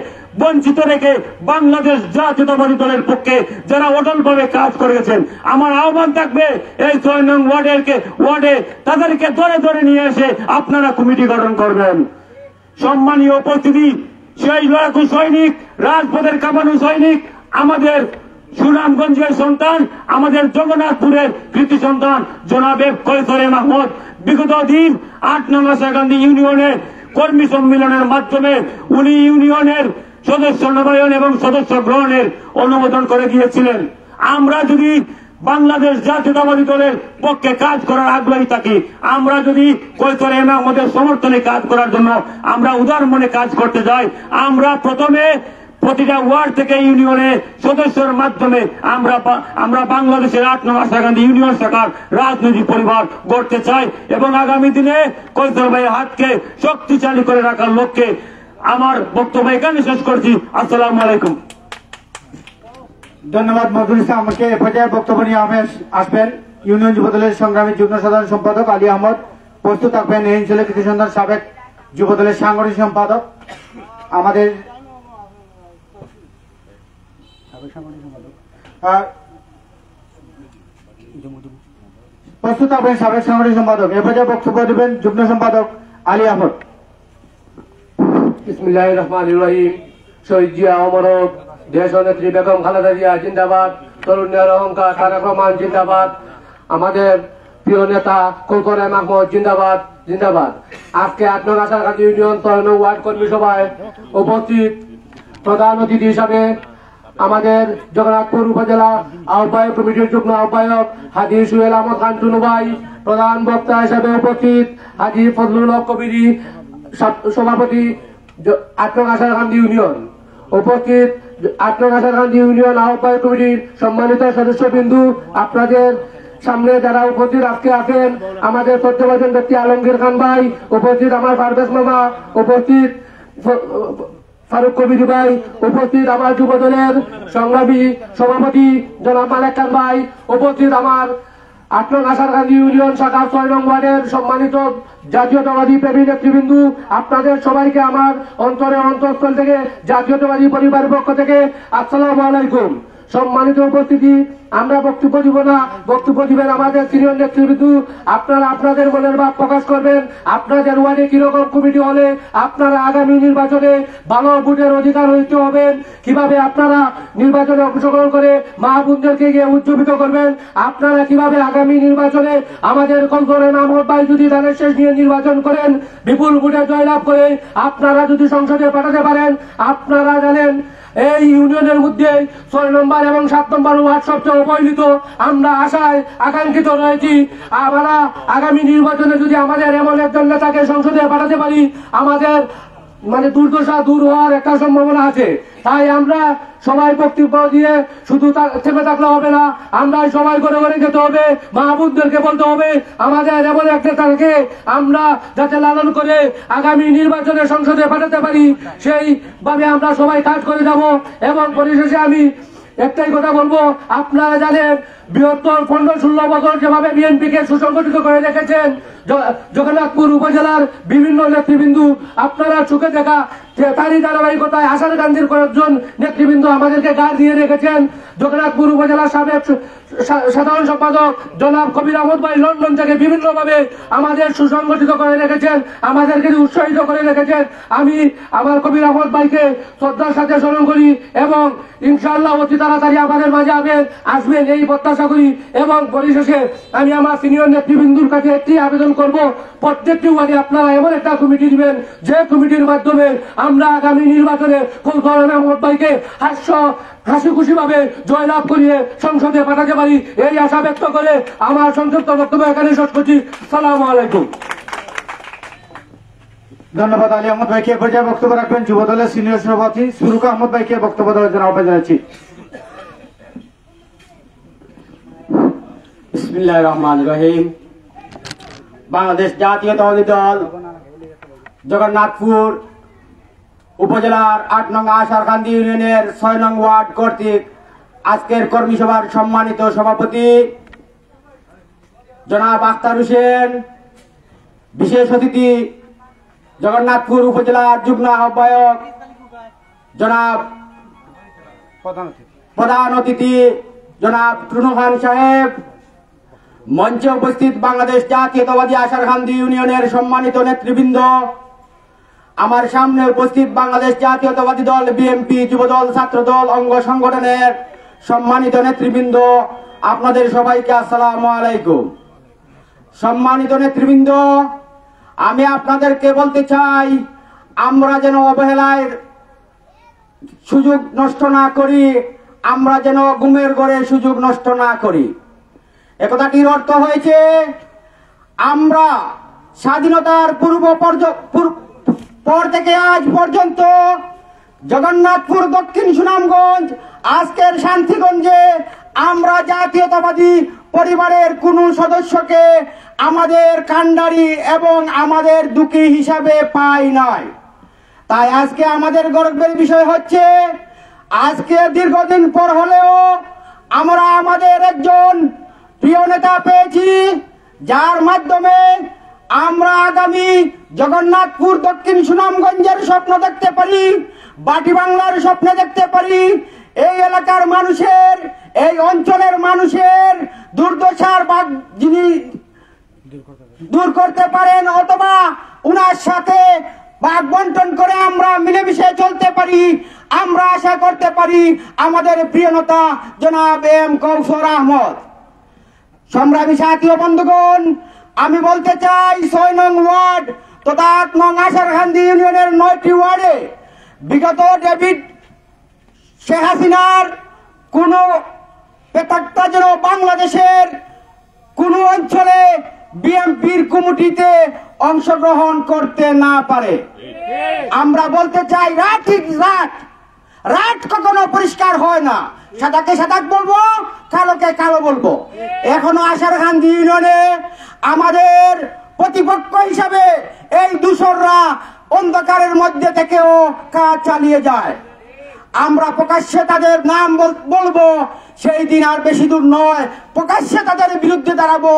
বঞ্চিত রেখে বাংলাদেশ জাতীয়তাবাদী দলের পক্ষে যারা অটলভাবে কাজ করে গেছেন, আমার আহ্বান থাকবে এই 6 নং ওয়ার্ডে তাদেরকে ধরে ধরে নিয়ে এসে আপনারা কমিটি গঠন করবেন। সম্মানীয় উপস্থিতি, সেই লড়াকু সৈনিক, রাজপথের কামানু সৈনিক, আমাদের সুনামগঞ্জের সন্তান, আমাদের জগন্নাথপুরের কৃতি সন্তান জনাবে কৈসর এম আহমদ বিগত দিন 8 নং আশাকান্দি ইউনিয়নের কর্মী সম্মেলনের মাধ্যমে উনি ইউনিয়নের সদস্য নবায়ন এবং সদস্য গ্রহণের অনুমোদন করে দিয়েছিলেন। আমরা যদি বাংলাদেশ জাতীয়তাবাদী দলের পক্ষে কাজ করার আগ্রহী থাকি, আমরা যদি কৈসর এম আহমদের সমর্থনে কাজ করার জন্য আমরা উদার মনে কাজ করতে যাই, আমরা প্রথমে প্রতিটা ওয়ার্ড থেকে ইউনিয়নে সদস্যের মাধ্যমে আমরা বাংলাদেশের 8 নং আশাকান্দি ইউনিয়ন শাখার রাজনৈতিক পরিবার গড়তে চাই এবং আগামী দিনে কৈসর ভাইয়ের হাতকে শক্তিশালী করে রাখার লক্ষ্যে আমার বক্তব্য এখানে শেষ করছি। আসসালামু আলাইকুম। ধন্যবাদ মজুর ইসলাম। আমাকে এ পর্যায়ে বক্তব্য নিয়ে আসবেন ইউনিয়ন যুবদলের সংগ্রামী যুগ্ম সাধারণ সম্পাদক আলী আহমদ। প্রস্তুত থাকবেন এই অঞ্চলের কৃতি সন্তান সাবেক যুবদলের সাংগঠনিক সম্পাদক আমাদের প্রস্তুত থাকবেন সাবেক সাংগঠনিক সম্পাদক। এ পর্যায়ে বক্তব্য দেবেন যুগ্ম সম্পাদক আলী আহমদ। বিসমিল্লাহির রহমানির রহিম। শহীদ জিয়া অমর হোক, দেশ নেত্রী বেগম খালেদা জিয়া জিন্দাবাদ, তরুণের অহংকার তারেক রহমান জিন্দাবাদ, আমাদের প্রিয় নেতা কৈসর এম আহমদ জিন্দাবাদ জিন্দাবাদ। আজকে 8 নং আশাকান্দি ইউনিয়ন 6 নং ওয়ার্ড কর্মী সভায় উপস্থিত প্রধান অতিথি হিসাবে আমাদের জগন্নাথপুর উপজেলা আহ্বায়ক কমিটির যুগ্ম আহ্বায়ক হাজী সোহেল আহমদ খান টুনু ভাই, প্রধান বক্তা হিসাবে উপস্থিত হাজী ফজলুল হক কবিরি, সভাপতি 8 নং আশাকান্দি ইউনিয়ন, উপস্থিত 8 নং আশাকান্দি ইউনিয়ন আহ্বায়ক কমিটির সম্মানিত সদস্যবৃন্দু, আপনাদের সামনে যারা উপস্থিত আজকে আছেন, আমাদের শ্রদ্ধাভাজন ব্যক্তি আলমগীর খান ভাই উপস্থিত, আমার পারভেজ মামা উপস্থিত, ফারুক কবির ভাই উপস্থিত, আমার যুব দলের সংগ্রামী সভাপতি জনাব মালেক খান ভাই উপস্থিত, আমার 8 নং আশারকান্দি ইউনিয়ন শাখার 6 নং ওয়ার্ডের সম্মানিত জাতীয়তাবাদী প্রেমী নেতৃবৃন্দ, আপনাদের সবাইকে আমার অন্তঃস্থল থেকে জাতীয়তাবাদী পরিবারের পক্ষ থেকে আসসালামু আলাইকুম। সম্মানিত উপস্থিতি, আমরা বক্তব্য দিব না, বক্তব্য দিবেন আমাদের সিনিয়র নেতৃবৃন্দ। আপনারা আপনাদের মনের ভাব প্রকাশ করবেন। আপনাদের ওয়ার্ডে কিরকম কমিটি হলে আপনারা আগামী নির্বাচনে ভালো ভোটের অধিকার হইতে হবেন, কিভাবে আপনারা নির্বাচনে অংশগ্রহণ করে মা বোনদেরকে গিয়ে উজ্জীবিত করবেন, আপনারা কিভাবে আগামী নির্বাচনে আমাদের কলকরে মাহমুদ ভাই যদি ধানের শেষ নিয়ে নির্বাচন করেন, বিপুল ভোটে জয়লাভ করে আপনারা যদি সংসদে পাঠাতে পারেন। আপনারা জানেন এই ইউনিয়নের মধ্যে 6 নম্বর এবং 7 নম্বর ওয়ার্ড সবচেয়ে অবহেলিত। আমরা আশায় আকাঙ্ক্ষিত রয়েছি, আমরা আগামী নির্বাচনে যদি আমাদের এমন একজন নেতাকে সংসদে পাঠাতে পারি, আমাদের দুর্দশা দূর হওয়ার একটা সম্ভাবনা আছে। তাই আমরা সবাই বক্তব্য দিয়ে শুধু থেমে থাকলে হবে না, আমরা সবাই করে করে যেতে হবে, মাহবুবদেরকে বলতে হবে আমাদের এমন এক নেতাকে আমরা যাতে লালন করে আগামী নির্বাচনে সংসদে পাঠাতে পারি, সেইভাবে আমরা সবাই কাজ করে যাব। এবং পরিশেষে আমি একটাই কথা বলবো, আপনারা জানেন বৃহত্তর 15-16 বছর যেভাবে বিএনপিকে সুসংগঠিত করে রেখেছেন, জগন্নাথপুর উপজেলার বিভিন্ন নেতৃবৃন্দ আপনারা চোখে দেখা, তারই ধারাবাহিকতায় আশারকান্দির কয়েকজন নেতৃবৃন্দ আমাদেরকে গাড় দিয়ে রেখেছেন। জগন্নাথপুর উপজেলার সাবেক সাধারণ সম্পাদক জনাব কবির আহমদ ভাই লন্ডন থেকে বিভিন্নভাবে আমাদের সুসংগঠিত করে রেখেছেন, আমাদেরকে উৎসাহিত করে রেখেছেন। আমি আমার কবির আহমদ ভাইকে শ্রদ্ধার সাথে স্মরণ করি এবং ইনশাআল্লাহ অতি তাড়াতাড়ি আমাদের মাঝে আসবেন এই প্রত্যাশা করি। এবং পরিশেষে আমি আমার সিনিয়র নেতৃবৃন্দুর কাছে একটি আবেদন করব, প্রত্যেকটি ওয়ার্ডে আপনারা এমন একটা কমিটি দিবেন যে কমিটির মাধ্যমে আমরা আগামী নির্বাচনে কলকাতা আহমদ ভাইকে হাসি খুশি ভাবে জয়লাভ করিয়ে সংসদে পাঠাতে পারি, এই আশা ব্যক্ত করে আমার সংক্ষিপ্ত বক্তব্য এখানে শেষ করছি। আসসালামু আলাইকুম। ধন্যবাদ আলী আহমদ ভাইকে। পর্যায়ে বক্তব্য রাখবেন যুব দলের সিনিয়র সভাপতি সুরুক আহমদ ভাইকে বক্তব্য দেওয়ার জন্য আহ্বান জানাচ্ছি। বিসমিল্লাহির রহমানির রহিম। বাংলাদেশ জাতীয়তাবাদী দল জগন্নাথপুর উপজেলার 8 নং আশারকান্দি ইউনিয়নের 6 নং ওয়ার্ড কর্তৃক আজকের কর্মী সভার সম্মানিত সভাপতি জনাব আখতার হোসেন, বিশেষ অতিথি জগন্নাথপুর উপজেলার যুগ্ম আহ্বায়ক জনাব প্রধান অতিথি জনাব টুনু খান সাহেব, মঞ্চে উপস্থিত বাংলাদেশ জাতীয়তাবাদী আশারকান্দি ইউনিয়নের সম্মানিত নেতৃবৃন্দ, আমার সামনে উপস্থিত বাংলাদেশ জাতীয়তাবাদী দল বিএনপি যুবদল ছাত্রদল অঙ্গ সংগঠনের সম্মানিত নেতৃবৃন্দ, আপনাদের সবাইকে আসসালামু আলাইকুম। সম্মানিত নেতৃবৃন্দ, আমি আপনাদেরকে বলতে চাই, আমরা যেন অবহেলায় সুযোগ নষ্ট না করি, আমরা যেন গুমের ঘরে সুযোগ নষ্ট না করি। একথাটির অর্থ হয়েছে, আমরা স্বাধীনতার পর থেকে আজ পর্যন্ত জগন্নাথপুর দক্ষিণ সুনামগঞ্জ আজকের শান্তিগঞ্জে আমরা জাতীয়তাবাদী পরিবারের কোন সদস্যকে আমাদের কান্ডারি এবং আমাদের দুঃখী হিসাবে পাই নাই। তাই আজকে আমাদের গর্বের বিষয় হচ্ছে, আজকে দীর্ঘদিন পর হলেও আমরা আমাদের একজন প্রিয় নেতা পেয়েছি, যার মাধ্যমে আমরা আগামী জগন্নাথপুর দক্ষিণ সুনামগঞ্জের স্বপ্ন দেখতে পারি, বাটি বাংলার স্বপ্ন দেখতে পারি। এই এলাকার মানুষের, এই অঞ্চলের মানুষের দুর্দশার ভাগ যিনি দূর করতে পারেন, অথবা উনার সাথে ভাগ বন্টন করে আমরা মিলেমিশে চলতে পারি, আমরা আশা করতে পারি আমাদের প্রিয় নেতা জনাব এম কৌশর আহমদ। সংগ্রামী সাথী ও বন্ধুগণ, আমি বলতে চাই, 6 নং ওয়ার্ড তথা 8 নং আশারকান্দি ইউনিয়নের 9টি ওয়ার্ডে বিগত ডেভিড শেখ হাসিনার কোন পেতাক্তা যেন বাংলাদেশের কোন অঞ্চলে বিএনপির কমিটিতে অংশগ্রহণ করতে না পারে। আমরা বলতে চাই, রাত ঠিক রাত রাত কখনো পরিষ্কার হয় না, সাদাকে সাদা বলবো, কালোকে কালো বলবো। এখনো আশারকান্দি ইউনিয়নে আমাদের প্রতিপক্ষ হিসাবে এই দূষররা অন্ধকারের মধ্যে থেকেও কাজ চালিয়ে যায়। আমরা প্রকাশ্যে তাদের নাম বলবো, সেই দিন আর বেশি দূর নয়, প্রকাশ্যে তাদের বিরুদ্ধে দাঁড়াবো।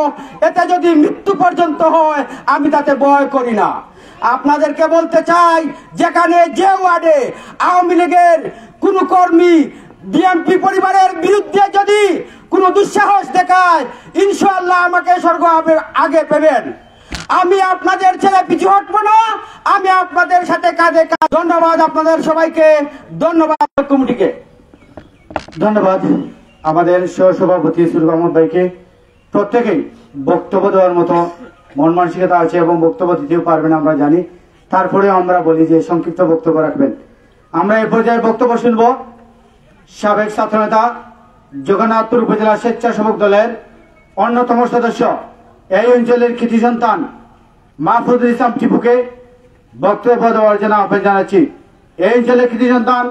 এতে যদি মৃত্যু পর্যন্ত হয় আমি তাতে ভয় করি না। আপনাদেরকে বলতে চাই, যেখানে যে ওয়ার্ডে আওয়ামী লীগের কোন কর্মী বিএনপি পরিবারের বিরুদ্ধে যদি কোনো দুঃসাহস দেখায়, ইনশাআল্লাহ আমাকে স্বর্গ আগে পেবেন। আমি আপনাদের ছেলে পিছু হটবো না, আমি আপনাদের সাথে কাঁধে কাঁধ। ধন্যবাদ আপনাদের সবাইকে, ধন্যবাদ কমিটিকে, ধন্যবাদ আমাদের সহসভাপতি সুরুল আহমদ ভাইকে। প্রত্যেকেই বক্তব্য দেওয়ার মতো মন মানসিকতা আছে এবং বক্তব্য দিতেও পারবেন আমরা জানি, তারপরেও আমরা বলি যে সংক্ষিপ্ত বক্তব্য রাখবেন। আমরা এই পর্যায়ে বক্তব্য শুনব সাবেক ছাত্রনেতা জগন্নাথপুর উপজেলা স্বেচ্ছাসেবক দলের অন্যতম সদস্য, এই অঞ্চলের কৃতি সন্তান মাহফুজুল ইসলাম টিপুকে বক্তব্য দেওয়ার জন্য আহ্বান জানাচ্ছি। এই অঞ্চলের কৃতি সন্তান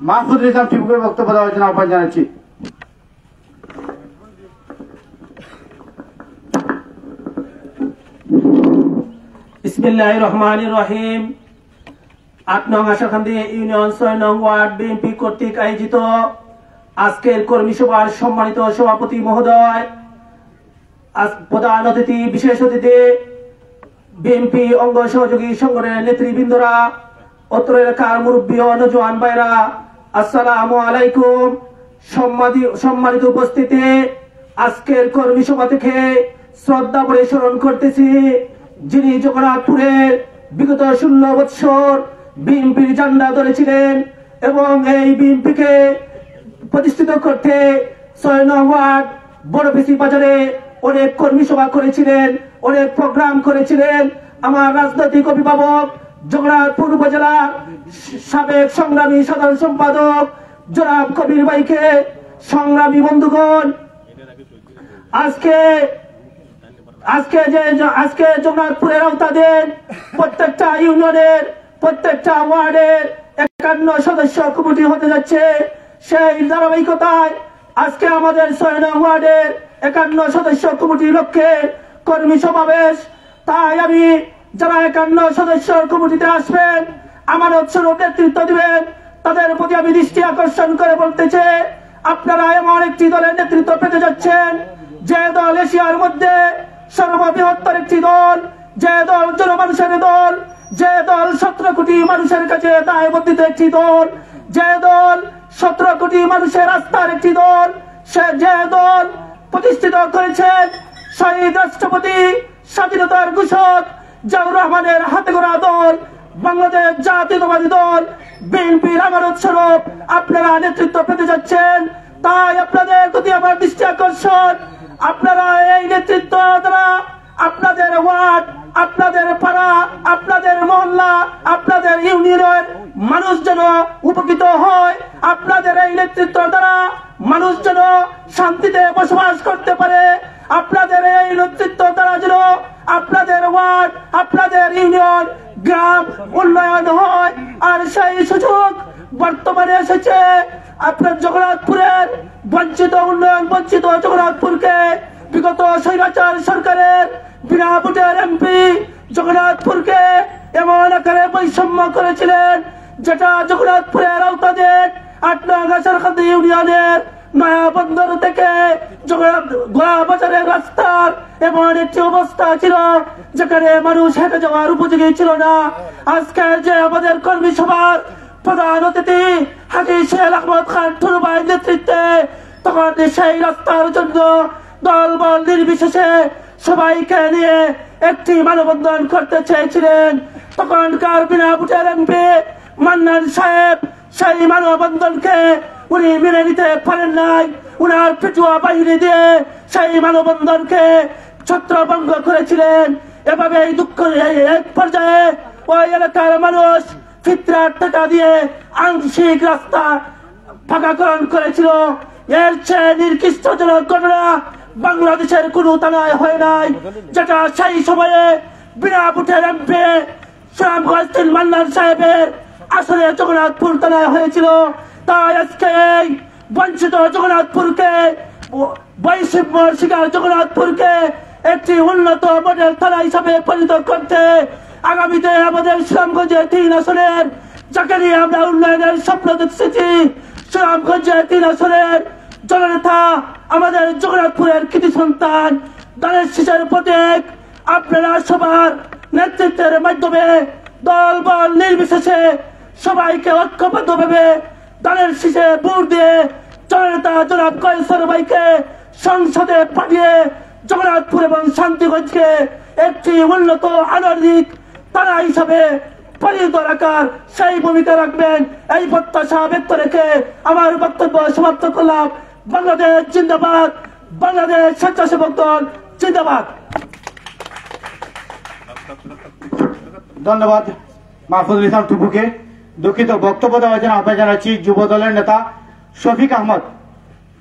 মাহফুজুল ইসলাম টিপুকে বক্তব্য দেওয়ার জন্য আহ্বান জানাচ্ছি। বিসমিল্লাহির রহমানির রহিম। ৮ নং আশারকান্দি ইউনিয়ন ৬ নং ওয়ার্ড বিএনপি কর্তৃক আয়োজিত আজকের কর্মী সভার সম্মানিত সভাপতি মহোদয়, প্রধান অতিথি, বিশেষ অতিথি, বিএনপি অঙ্গ সহযোগী সংগঠনের নেতৃবৃন্দরা, অত্র এলাকার মুরব্বী ও নওজোয়ান ভাইরা, আসসালামু আলাইকুম। সম্মানিত উপস্থিতি, আজকের কর্মী সভা থেকে শ্রদ্ধা ভরে স্মরণ করতেছি যিনি জগন্নাথপুরের বিগত 16 বৎসর বিএনপির ঝান্ডা ধরেছিলেন এবং এই বিএনপিকে প্রতিষ্ঠিত করতে ৬ নং ওয়ার্ড বড়বেশি বাজারে অনেক কর্মী সভা করেছিলেন, অনেক প্রোগ্রাম করেছিলেন। আমার রাজনৈতিক অভিভাবক, জগন্নাথপুর উপজেলার সাবেক সংগ্রামী সাধারণ সম্পাদক জনাব কবির ভাইকে, সংগ্রামী বন্ধুগণ, আজকে জগন্নাথপুরের আওতাধীন প্রত্যেকটা ইউনিয়নের প্রত্যেকটা ওয়ার্ডের ৫১ সদস্য কমিটি হতে যাচ্ছে। সেই ধারাবাহিকতায় আজকে আমাদের ৬ নং ওয়ার্ডের ৫১ সদস্য কমিটির লক্ষ্যে কর্মী সমাবেশ। তাই আমি যারা ৫১ সদস্য কমিটিতে আসবেন, আমানত স্বরূপ নেতৃত্ব দিবেন, তাদের প্রতি আমি দৃষ্টি আকর্ষণ করে বলতেছে, আপনারা এমন একটি দলের নেতৃত্ব পেতে যাচ্ছেন যে দল এশিয়ার মধ্যে সর্ববৃহত্তর একটি দল, যে দল জনমানুষের দল, যে দল ১৭ কোটি মানুষের কাছে দায়বদ্ধ একটি দল, যে দল ১৭ কোটি মানুষের আস্থার একটি দল, সে যে দল প্রতিষ্ঠিত করেছেন শহীদ রাষ্ট্রপতি, স্বাধীনতার ঘোষক জিয়াউর রহমানের হাতে গড়া দল, বাংলাদেশ জাতীয়তাবাদী দল বিএনপির আমানত স্বরূপ আপনারা নেতৃত্ব পেতে যাচ্ছেন। তাই আপনাদের প্রতি আমার দৃষ্টি আকর্ষণ, আপনারা এই নেতৃত্ব দ্বারা আপনাদের ওয়ার্ড, আপনাদের পাড়া, আপনাদের মহল্লা, আপনাদের ইউনিয়নের মানুষ যেন উপকৃত হয়, আপনাদের এই নেতৃত্ব দ্বারা মানুষ যেন শান্তিতে বসবাস করতে পারে, আপনাদের এই নেতৃত্ব দ্বারা যেন আপনাদের ওয়ার্ড, আপনাদের ইউনিয়ন, গ্রাম উন্নয়ন হয়। আর সেই সুযোগ বর্তমানে এসেছে। আপনার জগন্নাথপুরের বঞ্চিত উন্নয়ন বঞ্চিত জগন্নাথপুরকে বিগত স্বৈরাচার সরকারের বিনা ভোটের এমপি জগন্নাথপুরকে এমন আকারে বৈষম্য করেছিলেন, যেটা জগন্নাথপুরের আওতাধীন ৮ নং আশারকান্দি ইউনিয়নের নয়া বন্দর থেকে গোলা বাজারের রাস্তার এমন একটি অবস্থা ছিল যেখানে মানুষ হেঁটে যাওয়ার উপযোগী ছিল না। আজকে যে আমাদের কর্মী সভার প্রধান অতিথি হাজী শেখ আহমদ খান টুলু ভাইয়ের নেতৃত্বে তখন সেই রাস্তার জন্য দলবল নির্বিশেষে সবাইকে নিয়ে একটি মানববন্ধন করতে চেয়েছিলেন। তখনকার বিনা ভোটের এমপি মান্নান সাহেব সেই মানববন্ধনকে উনি মেনে নিতে পারেন নাই, উনার পেটুয়া বাহিনী দিয়ে সেই মানববন্ধনকে ছত্রভঙ্গ করেছিলেন। এভাবে এই দুঃখ এক পর্যায়ে ওই এলাকার মানুষ ফিতরার টাকা দিয়ে আংশিক রাস্তা ফাঁকাকরণ করেছিল। এর চেয়ে নিকৃষ্টজনক ঘটনা বাংলাদেশের কোন থানায় হয় নাই, যেটা সেই সময়ে বিনা ভোটের এমপি সুনামগঞ্জ মান্নান সাহেবের আসলে জগন্নাথপুর থানায় হয়েছিল। তাই আজকে এই বঞ্চিত জগন্নাথপুরকে বৈষম্য শিকার জগন্নাথপুরকে একটি উন্নত মডেল থানা হিসাবে পরিণত করতে আগামীতে আমাদের সুনামগঞ্জে 3 আসনের যাকে নিয়ে আমরা উন্নয়নের স্বপ্ন দেখতেছি, সুনামগঞ্জে 3 আসনের জননেতা আমাদের জগন্নাথপুরের কৃতি সন্তান দানের শীষের প্রতীক আপনারা সবার নেতৃত্বের মাধ্যমে দল বল নির্বিশেষে সবাইকে ঐক্যবদ্ধভাবে দানের শীষে ভোট দিয়ে জননেতা জনাব কয়েসর ভাইকে সংসদে পাঠিয়ে জগন্নাথপুর এবং শান্তিগঞ্জকে একটি উন্নত আধুনিক থানা হিসাবে পরিণত রাখার সেই ভূমিকা রাখবেন, এই প্রত্যাশা ব্যক্ত রেখে আমার বক্তব্য সমাপ্ত করলাম। বাংলাদেশ জিন্দাবাদ, বাংলাদেশ স্বেচ্ছাসেবক দল জিন্দাবাদ। ধন্যবাদ মাহফুজুল ইসলাম টুকুকে। দুঃখিত, বক্তব্য দেওয়ার জন্য আহ্বান জানাচ্ছি যুবদলের নেতা শফিক আহমদ।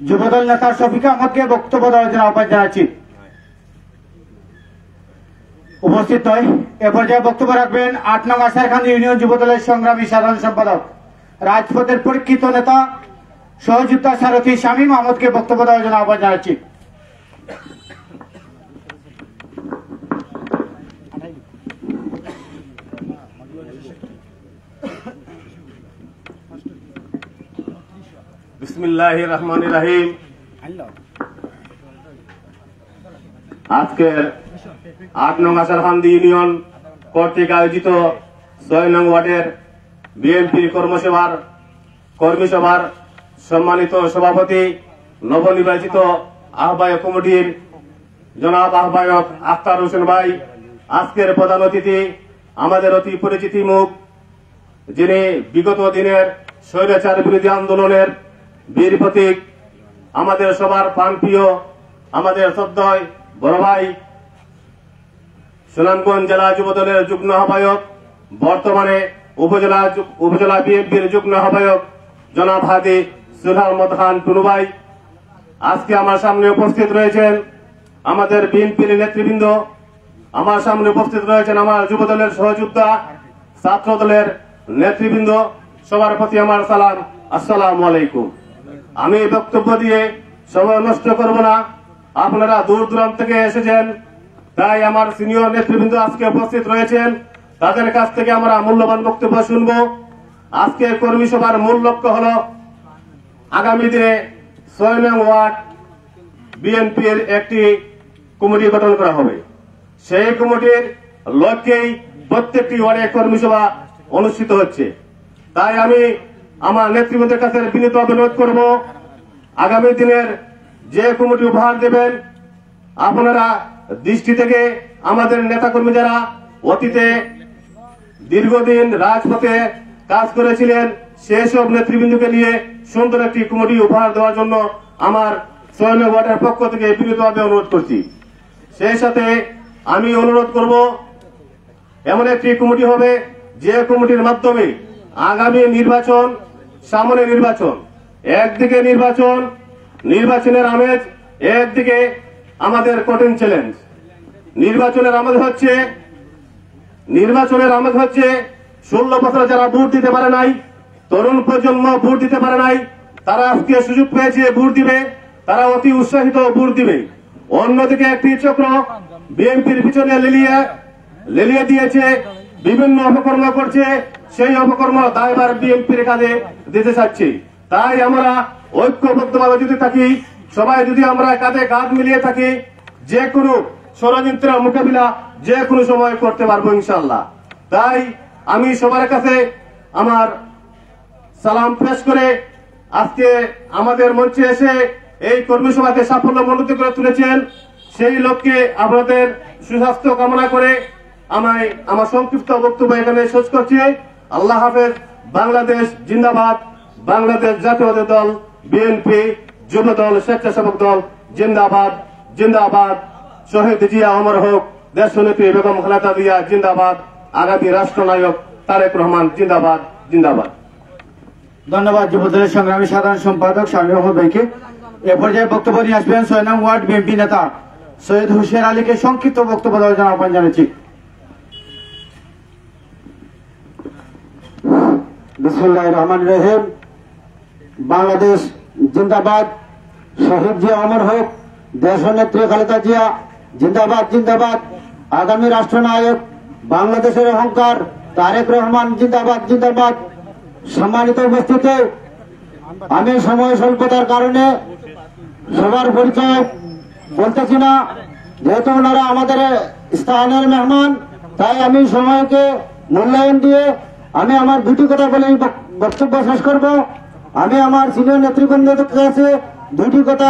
যুবদল নেতা শফিক আহমদকে বক্তব্য দেওয়ার জন্য আহ্বান জানাচ্ছি। উপস্থিত নয়। এ পর্যায়ে বক্তব্য রাখবেন 8 নং আশারকান্দি ইউনিয়ন যুবদলের সংগ্রামী সাধারণ সম্পাদক রাজপথের পরীক্ষিত নেতা সহযোদ্ধা সারথী শামীম আহমদকে বক্তব্য দেওয়ার জন্য আহ্বান জানাচ্ছি। বিসমিল্লাহির রহমানির রহিম। আজকের 8 নং আশারকান্দি ইউনিয়ন কর্তৃক আয়োজিত 6 নং ওয়ার্ডের বিএনপির কর্মী সভার সম্মানিত সভাপতি নবনির্বাচিত আহ্বায়ক কমিটির জনাব আহ্বায়ক আখতার হোসেন ভাই, আজকের প্রধান অতিথি আমাদের অতি পরিচিত মুখ, যিনি বিগত দিনের স্বৈরাচার বিরোধী আন্দোলনের বীর প্রতীক, আমাদের সবার প্রাণপ্রিয়, আমাদের শ্রদ্ধেয় বড় ভাই, সুনামগঞ্জ জেলা যুবদলের যুগ্ম আহ্বায়ক, বর্তমানে উপজেলা বিএনপির যুগ্ম আহ্বায়ক জনাব হাদি সুলহ আহমদ খান টুনু ভাই। আজকে আমার সামনে উপস্থিত রয়েছেন আমাদের বিএনপির নেতৃবৃন্দ, আমার সামনে উপস্থিত রয়েছেন আমার যুবদলের সহযোদ্ধা, ছাত্র দলের নেতৃবৃন্দ, সবার প্রতি আমার সালাম, আসসালামু আলাইকুম। আমি বক্তব্য দিয়ে সময় নষ্ট করব না, আপনারা দূর দূরান্ত থেকে এসেছেন, তাই আমার সিনিয়র নেতৃবৃন্দ আজকে উপস্থিত রয়েছেন, তাদের কাছ থেকে আমরা মূল্যবান বক্তব্য শুনব। আজকে কর্মী সভার মূল লক্ষ্য হল আগামী দিনে 6 নং ওয়ার্ড বিএনপির একটি কমিটি গঠন করা হবে। সেই কমিটির লক্ষ্যেই প্রত্যেকটি ওয়ার্ডে কর্মী সভা অনুষ্ঠিত হচ্ছে। তাই আমি আমার নেতৃবৃন্দের কাছে বিনীত অনুরোধ করব, আগামী দিনের যে কমিটি উপহার দেবেন আপনারা দৃষ্টি থেকে আমাদের নেতাকর্মী যারা অতীতে দীর্ঘদিন রাজপথে কাজ করেছিলেন সেসব নেতৃবৃন্দকে নিয়ে সুন্দর একটি কমিটি উপহার দেওয়ার জন্য আমার 6 নং ওয়ার্ডের পক্ষ থেকে বিনীতভাবে অনুরোধ করছি। সেই সাথে আমি অনুরোধ করব এমন একটি কমিটি হবে যে কমিটির মাধ্যমে আগামী নির্বাচন, সামনে নির্বাচন, একদিকে নির্বাচনের আমেজ, একদিকে আমাদের কঠিন চ্যালেঞ্জ। নির্বাচনের আমেজ হচ্ছে 16 বছর যারা ভোট দিতে পারে নাই, তরুণ প্রজন্ম ভোট দিতে পারে নাই, তারা আজকে সুযোগ পেয়েছে ভোট দিবে, তারা অতি উৎসাহিত ভোট দিবে। অন্যদিকে একটি চক্র বিএনপির পিছনে লেলিয়ে দিয়েছে, বিভিন্ন অপকর্ম করছে, সেই অপকর্ম দায়ভার বিএনপির কাজে দিতে চাচ্ছে। তাই আমরা ঐক্যবদ্ধভাবে যদি থাকি, সবাই যদি আমরা কাঁধে কাঁধ মিলিয়ে থাকি, যে কোনো ষড়যন্ত্রের মোকাবিলা যে কোনো সময় করতে পারবো ইনশাল্লাহ। তাই আমি সবার কাছে আমার সালাম পেশ করে আজকে আমাদের মঞ্চে এসে এই কর্মী সভাকে সাফল্যমণ্ডিত করে তুলেছেন, সেই লক্ষ্যে আপনাদের সুস্বাস্থ্য কামনা করে আমার সংক্ষিপ্ত বক্তব্য এখানে শেষ করছি। আল্লাহ হাফেজ। বাংলাদেশ জিন্দাবাদ, বাংলাদেশ জাতীয়তাবাদী দল বিএনপি যুব দল স্বেচ্ছাসেবক দল জিন্দাবাদ জিন্দাবাদ। শহীদ জিয়া অমর হোক, দেশনেত্রী বেগম খালেদা জিয়া জিন্দাবাদ, আগামী রাষ্ট্রনায়ক তারেক রহমান জিন্দাবাদ জিন্দাবাদ। ধন্যবাদ যুবদলের সংগ্রামী সাধারণ সম্পাদক শামীম আহমদ ভাইকে। এ পর্যায়ে বক্তব্য নিয়ে আসবেন 6 নং ওয়ার্ড বিএনপি নেতা সৈয়দ হোসেন আলীকে সংক্ষিপ্ত বক্তব্য দেওয়ার জন্য আহ্বান জানাচ্ছি। বিসমিল্লাহির রহমানির রহিম। বাংলাদেশ জিন্দাবাদ, শহীদ জিয়া অমর হোক, দেশনেত্রী খালেদা জিয়া জিন্দাবাদ জিন্দাবাদ, আগামী রাষ্ট্রনায়ক বাংলাদেশের অহংকার তারেক রহমান জিন্দাবাদ জিন্দাবাদ। সম্মানিত উপস্থিতি, আমি সময় স্বল্পতার কারণে সবার পরিচয় বলতেছি না, যেহেতু ওনারা আমাদের স্থানীয় মেহমান, তাই আমি সময়কে মূল্যায়ন দিয়ে আমি আমার দুটি কথা বলে বক্তব্য শেষ করব। আমি আমার সিনিয়র নেতৃবৃন্দের কাছে দুটি কথা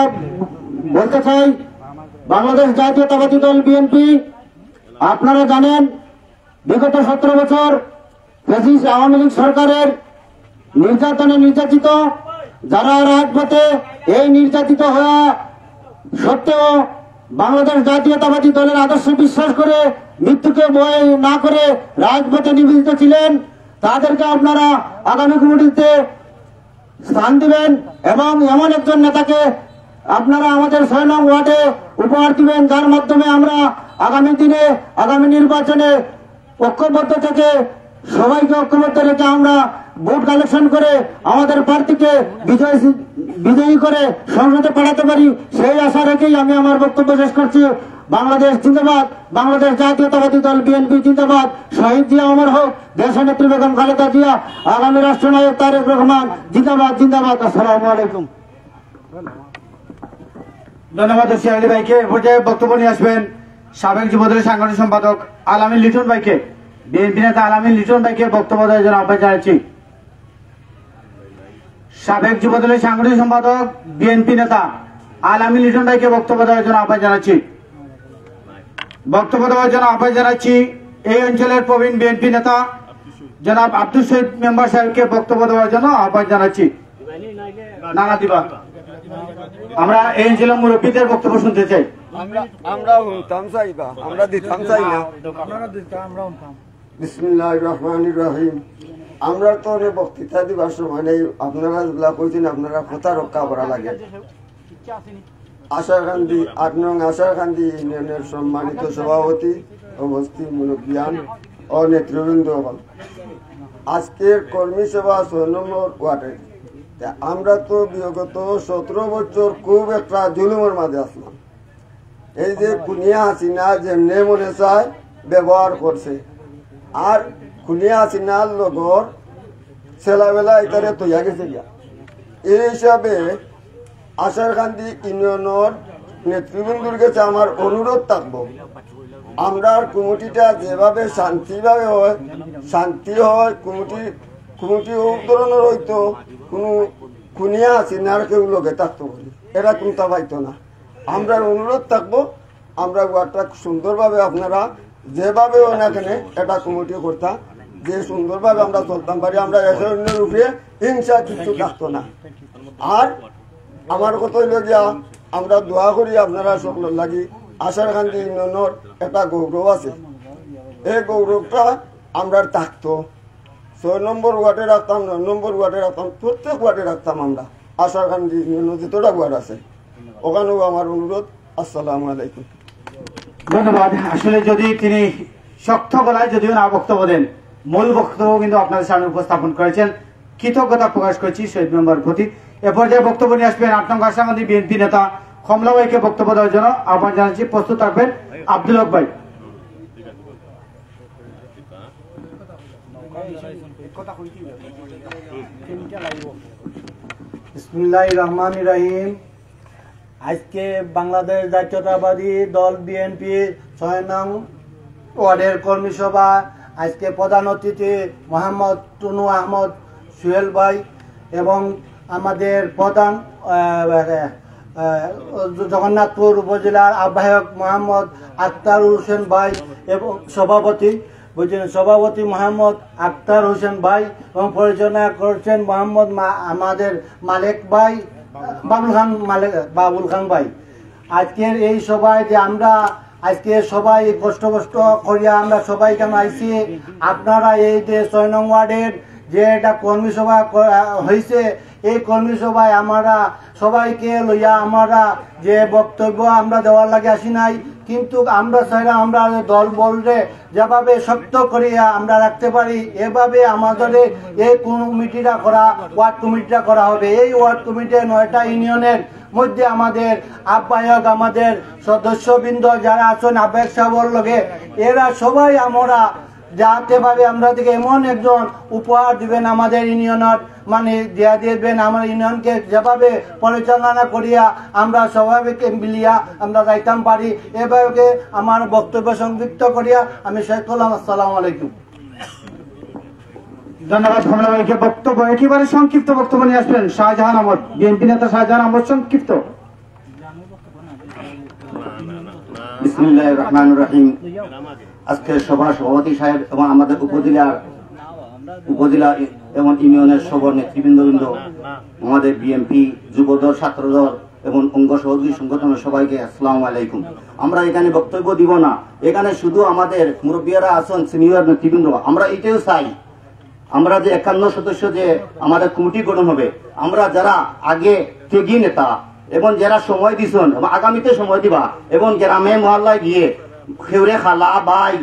বলতে চাই। বাংলাদেশ জাতীয়তাবাদী দল বিএনপি, আপনারা জানেন বিগত 17 বছর ফ্যাসিস্ট আওয়ামী লীগ সরকারের নির্যাতনে নির্যাতিত, যারা রাজপথে এই নির্যাতিত হওয়া সত্ত্বেও বাংলাদেশ জাতীয়তাবাদী দলের আদর্শে বিশ্বাস করে মৃত্যুকে ভয় না করে রাজপথে নিবেদিত ছিলেন, তাদেরকে আপনারা আগামী কমিটিতে স্থান দিবেন এবং এমন একজন নেতাকে আপনারা আমাদের 6 নং ওয়ার্ডে উপহার দিবেন, যার মাধ্যমে আমরা আগামী দিনে আগামী নির্বাচনে ঐক্যবদ্ধ থেকে সবাইকে ঐক্যবদ্ধ রেখে আমরা ভোট কালেকশন করে আমাদের প্রার্থীকে বিজয়ী করে সংসদে পাঠাতে পারি, সেই আশা রেখেই আমি আমার বক্তব্য শেষ করছি। বাংলাদেশ জিন্দাবাদ, বাংলাদেশ জাতীয়তাবাদী দল বিএনপি জিন্দাবাদ, শহীদ জিয়া অমর হোক, দেশনেত্রী বেগম খালেদা জিয়া, আগামী রাষ্ট্রনায়ক তারেক রহমান জিন্দাবাদ জিন্দাবাদ। আসসালামু আলাইকুম। ধন্যবাদ হোসেন আলী ভাইকে। এ পর্যায়ে বক্তব্য নিয়ে আসবেন সাবেক যুবদলের সাংগঠনিক সম্পাদক আলামিন লিটন ভাইকে। বিএনপি নেতা আলামিন লিটন ভাইকে বক্তব্য দেওয়ার জন্য আহ্বান জানাচ্ছি। সাবেক যুবদলের সাংগঠনিক সম্পাদক বিএনপি নেতা আলামিন লিটন ভাইকে বক্তব্য দেওয়ার জন্য আহ্বান জানাচ্ছি। বক্তব্য দেওয়ার জন্য আহ্বান জানাচ্ছি এই অঞ্চলের প্রবীণ বিএনপি নেতা জনাব আব্দুল শহীদ মেম্বার সাহেবকে বক্তব্য দেওয়ার জন্য আহ্বান জানাচ্ছি। নানা দিবা, আমরা এই অঞ্চলের মুরব্বীদের বক্তব্য শুনতে চাই। বিসমিল্লাহির রহমানির রহিম। আমরা তো বক্তৃতা দিবার সময় নেই, আপনারা যেগুলা কইছেন আপনারা কথা রক্ষা করা লাগে। আশাকান্দি 8 নং আশাকান্দি ইউনিয়নের সম্মানিত সভাপতি, উপস্থিত মুরব্বিয়ান ও নেতৃবৃন্দ, আজকের কর্মী সভা 6 নম্বর ওয়ার্ডে আমরা তো বিগত 17 বছর খুব একটা জুলুমের মাঝে আসলাম। এই যে খুনিয়া হাসিনা যেমনে মনে চায় ব্যবহার করছে, আর খুনিয়া হাসিনার লগর ছেলেবেলা এটারে তৈয়া গেছে গিয়া। এই হিসাবে আশারকান্দি ইউনিয়নের নেতৃবৃন্দর কাছে আমার অনুরোধ থাকবো, আমরা কমিটিটা যেভাবে শান্তিভাবে হয়, শান্তি হয়, কমিটি ও ধরনের হয়তো কোনো খুনিয়া হাসিনার কেউ লগে থাকতো, এরা কোনটা পাইতো না। আমরা অনুরোধ থাকবো, আমরা ওয়ার্ডটা সুন্দরভাবে আপনারা যেভাবে হয় না কেন এটা কমিটি করতাম, যে সুন্দরভাবে আমরা চলতাম পারি, আমরা একের উপরে হিংসা কিছু থাকতো না। আর আমার কথা হইল গিয়া আমরা দোয়া করি আপনারা সকল লাগি। আশারকান্দি ইউনিয়নের একটা গৌরব আছে, এই গৌরবটা আমরা থাকতো। 6 নম্বর ওয়ার্ডে রাখতাম, 9 নম্বর ওয়ার্ডে রাখতাম, প্রত্যেক ওয়ার্ডে রাখতাম আমরা। আশারকান্দি ইউনিয়নের যতটা ওয়ার্ড আছে ওখানেও আমার অনুরোধ। আসসালামু আলাইকুম। ধন্যবাদ। আসলে যদি তিনি শক্ত গলায় যদিও না বক্তব্য দেন, মূল বক্তব্য কিন্তু আপনাদের সামনে উপস্থাপন করেছেন। কৃতজ্ঞতা প্রকাশ করছি শহীদ মেম্বার প্রতি। এ পর্যায়ে বক্তব্য নিয়ে আসবেন 8 নং আশাকান্দি বিএনপি নেতা কমলা ভাইকে বক্তব্য দেওয়ার জন্য আহ্বান জানাচ্ছি। প্রস্তুত থাকবেন আব্দুল হক ভাই। বিসমিল্লাহির রহমানির রহিম। আজকে বাংলাদেশ জাতীয়তাবাদী দল বিএনপি 6 নং ওয়ার্ডের কর্মী সভা, আজকে প্রধান অতিথি মোহাম্মদ টুনু আহমদ সুহেল ভাই এবং আমাদের প্রধান জগন্নাথপুর উপজেলার আহ্বায়ক মোহাম্মদ আক্তার হোসেন ভাই এবং সভাপতি মোহাম্মদ আক্তার হোসেন ভাই এবং পরিচালনা করছেন মোহাম্মদ আমাদের মালিক ভাই, বাবুল খান ভাই। আজকের এই সভায় যে আমরা আজকে সবাই কষ্ট করিয়া আমরা সবাই কেন আইছি, আপনারা এই যে 6 নং ওয়ার্ডের যে এটা কর্মী সভা হয়েছে, এই কর্মী সভায় আমরা সবাইকে লইয়া আমরা যে বক্তব্য আমরা দেওয়ার লাগে আসি নাই, কিন্তু আমরা চাইলে আমরা দল বলরে যেভাবে শক্ত করিয়া আমরা রাখতে পারি এভাবে আমাদের এই কমিটিটা করা, ওয়ার্ড কমিটিটা করা হবে। এই ওয়ার্ড কমিটি 9টা ইউনিয়নের মধ্যে আমাদের আহ্বায়ক, আমাদের সদস্যবৃন্দ যারা আছেন আহ্বায়ক সাহেবের লগে, এরা সবাই আমরা যাতে ভাবে আমরা থেকে এমন একজন উপহার দিবেন আমাদের ইউনিয়নের, মানে দিয়া দিবেন আমার ইউনিয়নকে যেভাবে পরিচালনা করিয়া আমরা সবাইকে মিলিয়া আমরা যাইতাম পারি। এভাবে আমার বক্তব্য সংযুক্ত করিয়া আমি শেষ করলাম। আসসালামু আলাইকুম। ধন্যবাদ কমলা ভাইকে। বক্তব্য একেবারে সংক্ষিপ্ত বক্তব্য নিয়ে আসবেন শাহজাহান আহমদ, বিএনপি নেতা শাহজাহান আহমদ, সংক্ষিপ্ত। বিসমিল্লাহির রহমানির রহিম। আজকের সভার সভাপতি সাহেব এবং আমাদের উপজেলা এবং ইউনিয়নের সব নেতৃবৃন্দ, আমাদের বিএনপি যুবদল, ছাত্রদল এবং অঙ্গ সহযোগী সংগঠনের সবাইকে আসসালামু আলাইকুম। আমরা এখানে বক্তব্য দিব না, এখানে শুধু আমাদের মুরব্বীরা আছেন, সিনিয়র নেতৃবৃন্দ। আমরা এটাও চাই, আমরা যে 51 সদস্য যে আমাদের কমিটি গঠন হবে, আমরা যারা আগে ত্যাগী নেতা এবং যারা সময় দিছেন এবং আগামীতে সময় দিবা এবং গ্রামে মহল্লায় গিয়ে খেউরে খালা বাই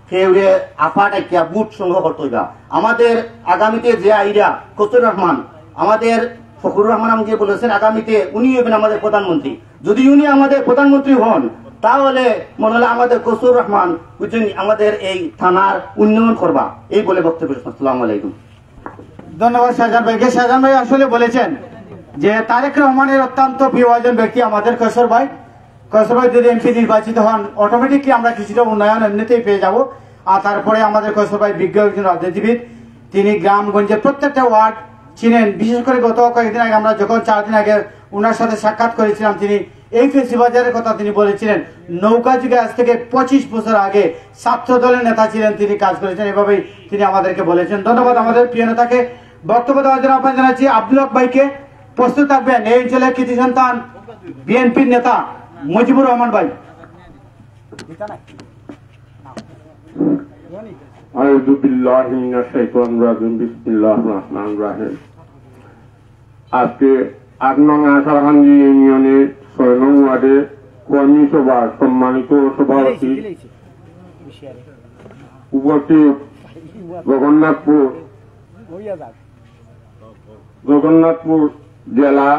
খেউরে আফা টাকিয়া বুট সংগ্রহ করতে হইবা। আমাদের আগামীতে যে আইরা কসুর রহমান, আমাদের ফখরুর রহমান আমাকে বলেছেন আগামীতে উনি হবেন আমাদের প্রধানমন্ত্রী। যদি উনি আমাদের প্রধানমন্ত্রী হন তাহলে মনে হলে আমাদের কসুর রহমান বুঝছেন আমাদের এই থানার উন্নয়ন করবা। এই বলে বক্তব্য। আসসালামু আলাইকুম। ধন্যবাদ শাহজাহান ভাইকে। শাহজাহান ভাই আসলে বলেছেন যে তারেক রহমানের অত্যন্ত প্রিয় একজন ব্যক্তি আমাদের কৈশোর ভাই। কৈশোর ভাই যদি এমপি নির্বাচিত হন অটোমেটিকলি আমরা কিছুটা উন্নয়ন এমনিতেই পেয়ে যাব। আর তারপরে আমাদের কৈশোর ভাই বিজ্ঞ একজন রাজনীতিবিদ, তিনি গ্রামগঞ্জের প্রত্যেকটা ওয়ার্ড চিনেন। বিশেষ করে গত কয়েকদিন আগে আমরা যখন 4 দিন আগে ওনার সাথে সাক্ষাৎ করেছিলাম, তিনি এই ফেসিবাজারের কথা তিনি বলেছিলেন। নৌকা যুগে আজ থেকে 25 বছর আগে ছাত্র দলের নেতা ছিলেন, তিনি কাজ করেছেন, এভাবেই তিনি আমাদেরকে বলেছেন। ধন্যবাদ আমাদের প্রিয় নেতাকে। বক্তব্য দেওয়ার জন্য আহ্বান জানাচ্ছি আব্দুল হক ভাইকে। প্রস্তুত থাকবেন এই অঞ্চলের কৃতি সন্তান বিএনপির নেতা মুজিবুর রহমান ভাই। আউযু বিল্লাহি মিনাশ শাইতানির রাজিম। বিসমিল্লাহির রহমানির রহিম। আজকে 8 নং আশারকান্দি ইউনিয়নের 6 নং ওয়ার্ডে কর্মী সভা সম্মানিত সভাপতি উপস্থিত জগন্নাথপুর জেলা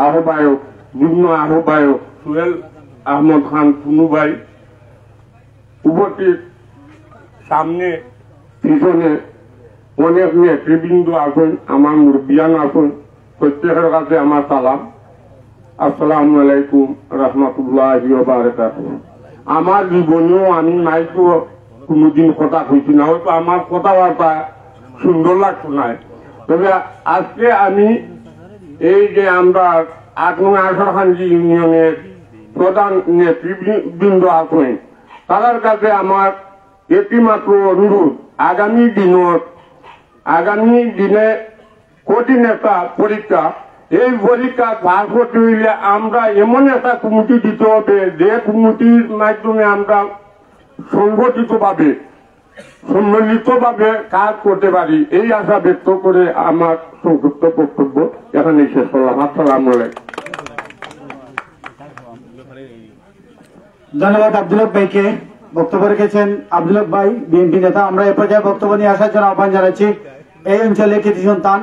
আহ্বায়ক, যুগ্ম আহ্বায়ক সোহেল আহমদ খান টুনু ভাই, উপস্থিত সামনে পিছনে অনেক নেতৃবৃন্দ আছেন, আমার মুরব্বিয়ান আছেন, প্রত্যেকের কাছে আমার সালাম। আসসালামু আলাইকুম রহমতুল্লাহি ওয়া বারাকাতুহু। আমার জীবনেও আমি নাইতো কোনোদিন কথা কইছি না, হয়তো আমার কথাবার্তা সুন্দর লাগতো না, তবে আজকে আমি এই যে আমরা 8 নং আশারকান্দি ইউনিয়নের প্রধান নেতৃবৃন্দ আছেন, তাদের কাছে আমার একটি মাত্র অনুরোধ, আগামী দিনে কঠিন একটা পরীক্ষা, এই পরীক্ষা পাস করতে হইলে আমরা এমন একটা কমিটি দিতে হবে যে কমিটির মাধ্যমে আমরা সংগঠিতভাবে সম্মিলিতভাবে কাজ করতে পারি। এই আশা ব্যক্ত করে আমার সংক্ষিপ্ত বক্তব্য এখানে শেষ করলাম। আসসালামু আলাইকুম। ধন্যবাদ আব্দুল হক ভাইকে। বক্তব্য রেখেছেন আব্দুল হক ভাই, বিএনপি নেতা। আমরা এ পর্যায়ে বক্তব্য নিয়ে আসার জন্য আহ্বান জানাচ্ছি এই অঞ্চলের কৃতি সন্তান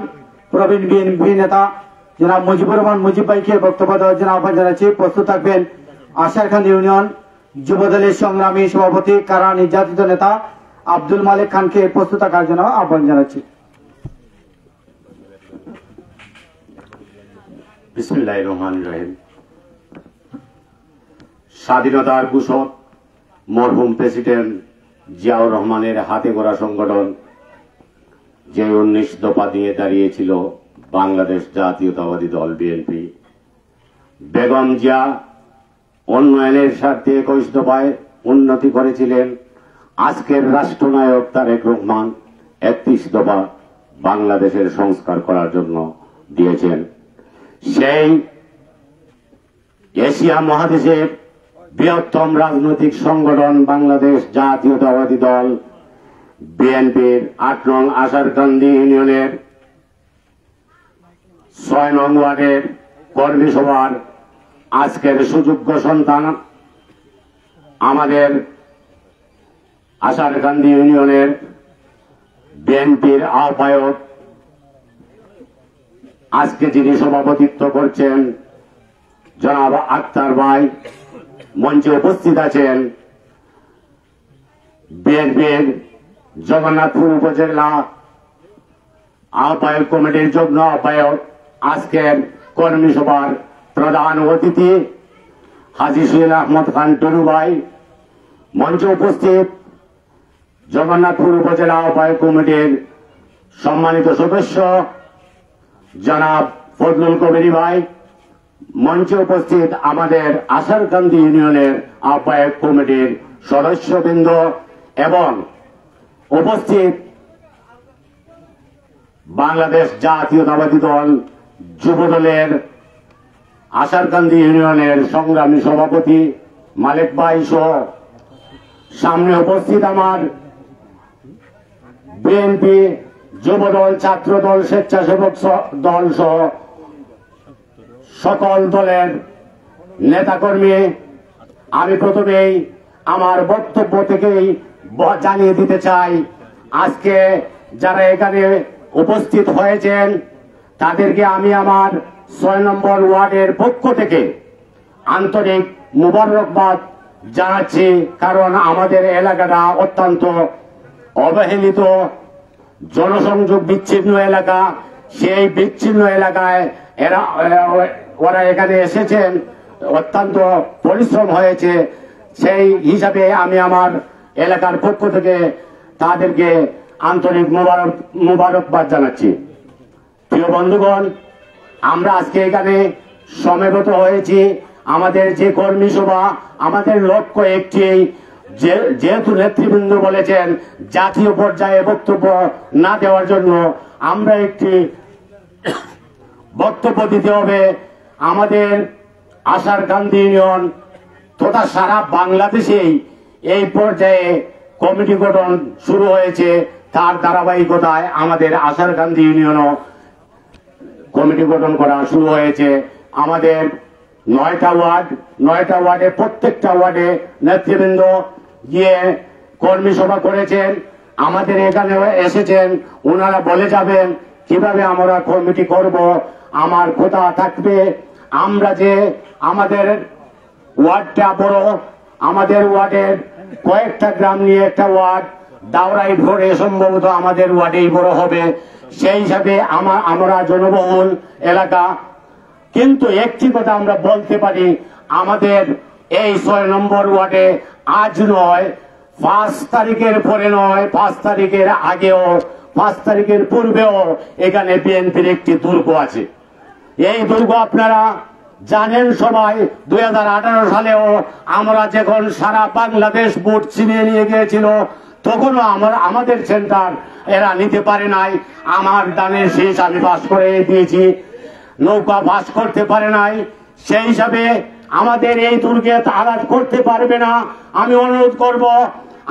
প্রবীণ বিএনপি নেতা জনাব মুজিবুর রহমান মুজিব ভাইকে বক্তব্য দেওয়ার জন্য আহ্বান জানাচ্ছি। প্রস্তুত থাকবেন আশারকান্দি ইউনিয়ন যুবদলের সংগ্রামী সভাপতি, কারা নির্যাতিত নেতা আব্দুল মালিক খানকে প্রস্তুত থাকার জন্য আহ্বান জানাচ্ছি। বিসমিল্লাহির রহমানির রহিম। স্বাধীনতার ঘোষক মরহুম প্রেসিডেন্ট জিয়াউর রহমানের হাতে গড়া সংগঠন যে 19 দফা দিয়ে দাঁড়িয়েছিল বাংলাদেশ জাতীয়তাবাদী দল বিএনপি, বেগম জিয়া উন্নয়নের স্বার্থে 21 দফায় উন্নতি করেছিলেন। আজকের রাষ্ট্রনায়ক তারেক রহমান 31 দফা বাংলাদেশের সংস্কার করার জন্য দিয়েছেন। সেই এশিয়া মহাদেশের বৃহত্তম রাজনৈতিক সংগঠন বাংলাদেশ জাতীয়তাবাদী দল বিএনপির 8 নং আশারকান্দি ইউনিয়নের 6 নং ওয়ার্ডের কর্মী সভার আজকের সুযোগ্য সন্তান আমাদের আশারকান্দি ইউনিয়নের বিএনপির আহ্বায়ক, আজকে যিনি সভাপতিত্ব করছেন জনাব আক্তার ভাই, মঞ্চে উপস্থিত আছেন বিএনপির জগন্নাথপুর উপজেলা আহ্বায়ক কমিটির যুগ্ম আহ্বায়ক, আজকের কর্মী সভার প্রধান অতিথি হাজী সুহেল আহমদ খান টুনু ভাই, মঞ্চে উপস্থিত জগন্নাথপুর উপজেলা আহ্বায়ক কমিটির সম্মানিত সদস্য জনাব ফজলুল কবির ভাই, মঞ্চে উপস্থিত আমাদের আশারকান্দি ইউনিয়নের আহ্বায়ক কমিটির সদস্যবৃন্দ এবং উপস্থিত বাংলাদেশ জাতীয়তাবাদী দল যুব দলের আশারকান্দি ইউনিয়নের সংগ্রামী সভাপতি মালিক ভাই সহ সামনে উপস্থিত আমার বিএনপি, যুবদল, ছাত্রদল, স্বেচ্ছাসেবক দল সহ সকল দলের নেতাকর্মী, আমি প্রথমেই আমার বক্তব্য থেকেই জানিয়ে দিতে চাই, আজকে যারা এখানে উপস্থিত হয়েছেন তাদেরকে আমি আমার 6 নম্বর ওয়ার্ডের পক্ষ থেকে আন্তরিক মুবারকবাদ জানাচ্ছি। কারণ আমাদের এলাকাটা অত্যন্ত অবহেলিত, জনসংযোগ বিচ্ছিন্ন এলাকা। সেই বিচ্ছিন্ন এলাকায় ওরা এখানে এসেছেন, অত্যন্ত পরিশ্রম হয়েছে। সেই হিসাবে আমি আমার এলাকার পক্ষ থেকে তাদেরকে আন্তরিক মুবারকবাদ জানাচ্ছি। প্রিয় বন্ধুগণ, আমরা আজকে এখানে সমবেত হয়েছি আমাদের যে কর্মী সভা, আমাদের লক্ষ্য একটি, যেহেতু নেতৃবৃন্দ বলেছেন জাতীয় পর্যায়ে বক্তব্য না দেওয়ার জন্য, আমরা একটি বক্তব্য দিতে হবে। আমাদের আশারকান্দি ইউনিয়ন তথা সারা বাংলাদেশেই এই পর্যায়ে কমিটি গঠন শুরু হয়েছে, তার ধারাবাহিকতায় আমাদের আশারকান্দি ইউনিয়নও কমিটি গঠন করা শুরু হয়েছে। আমাদের 9টা ওয়ার্ডে প্রত্যেকটা ওয়ার্ডে নেতৃবৃন্দ গিয়ে কর্মী সভা করেছেন, আমাদের এখানে এসেছেন, ওনারা বলে যাবেন কিভাবে আমরা কমিটি করব। আমার কথা থাকবে, আমরা যে আমাদের ওয়ার্ডটা বড়, আমাদের ওয়ার্ডের কয়েকটা গ্রাম নিয়ে একটা ওয়ার্ড, দাওরাই ধরে সম্ভবত আমাদের ওয়ার্ডেই বড় হবে। সেই হিসাবে আমরা জনবহুল এলাকা, কিন্তু একটি কথা আমরা বলতে পারি, আমাদের এই 6 নম্বর ওয়ার্ডে আজ নয়, 5 তারিখের পরে নয়, 5 তারিখের আগেও, 5 তারিখের পূর্বেও এখানে বিএনপির একটি দুর্গ আছে। এই দুর্গ আপনারা জানেন সবাই। 2018 সালেও আমরা যখন সারা বাংলাদেশ ভোট ছিনিয়ে নিয়ে গিয়েছিল, তখনও আমাদের সেন্টার এরা নিতে পারে নাই। আমার দানের শেষ আমি পাস করে দিয়েছি, নৌকা পাস করতে পারে নাই। সেই হিসাবে আমাদের এই দুর্গে আঘাত করতে পারবে না। আমি অনুরোধ করব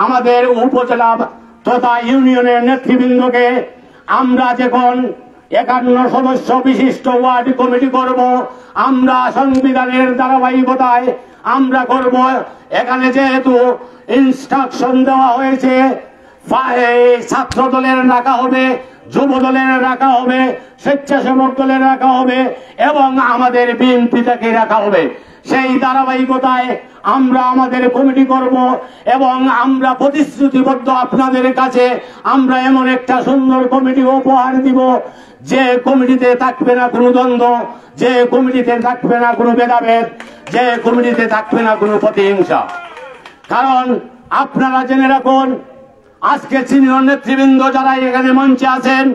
আমাদের উপজেলা তথা ইউনিয়নের নেতৃবৃন্দকে, আমরা যখন 51 সদস্য বিশিষ্ট ওয়ার্ড কমিটি করব, আমরা সংবিধানের ধারাবাহিকতায় আমরা করব। এখানে যেহেতু ইনস্ট্রাকশন দেওয়া হয়েছে, ছাত্র দলের রাখা হবে, যুব দলের রাখা হবে, স্বেচ্ছাসেবক দলের রাখা হবে এবং আমাদের বিএনপি থেকে রাখা হবে। সেই ধারাবাহিকতায় আমরা আমাদের কমিটি করব এবং আমরা প্রতিশ্রুতিবদ্ধ আপনাদের কাছে, আমরা এমন একটা সুন্দর কমিটি উপহার দিব যে কমিটিতে থাকবে না কোনো দ্বন্দ্ব, যে কমিটিতে থাকবে না কোনো ভেদাভেদ, যে কমিটিতে থাকবে না কোনো প্রতিহিংসা। কারণ আপনারা জেনে রাখুন, আজকে সিনিয়র নেতৃবৃন্দ যারা এখানে মঞ্চে আছেন,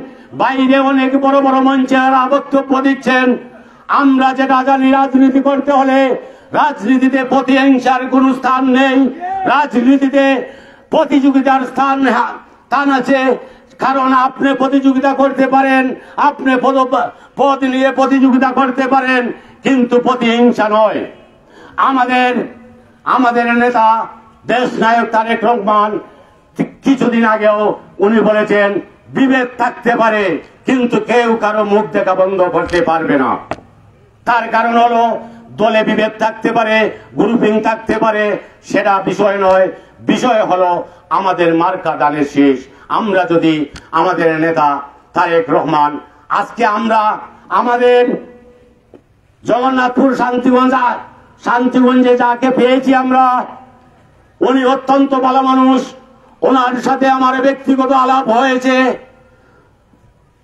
বাইরে অনেক বড় বড় মঞ্চে বক্তব্য দিচ্ছেন। আমরা যেটা জানি, রাজনীতি করতে হলে রাজনীতিতে প্রতিহিংসার কোনো স্থান নেই, রাজনীতিতে প্রতিযোগিতার স্থান আছে। কারণ আপনি প্রতিযোগিতা করতে পারেন, আপনি পদ নিয়ে প্রতিযোগিতা করতে পারেন, কিন্তু প্রতিহিংসা নয়। আমাদের নেতা দেশ নায়ক তারেক রহমান কিছুদিন আগেও উনি বলেছেন বিভেদ থাকতে পারে, কিন্তু কেউ কারো মুখ দেখা বন্ধ করতে পারবে না। তার কারণ হলো দলে বিভেদ থাকতে পারে, গ্রুপিং থাকতে পারে, সেটা বিষয় নয়। বিষয় হলো আমাদের মার্কা দানের শীষ। আমরা যদি আমাদের নেতা তারেক রহমান, আজকে আমরা আমাদের জগন্নাথপুর শান্তিগঞ্জে যাকে পেয়েছি আমরা, উনি অত্যন্ত ভালো মানুষ। ওনার সাথে আমার ব্যক্তিগত আলাপ হয়েছে,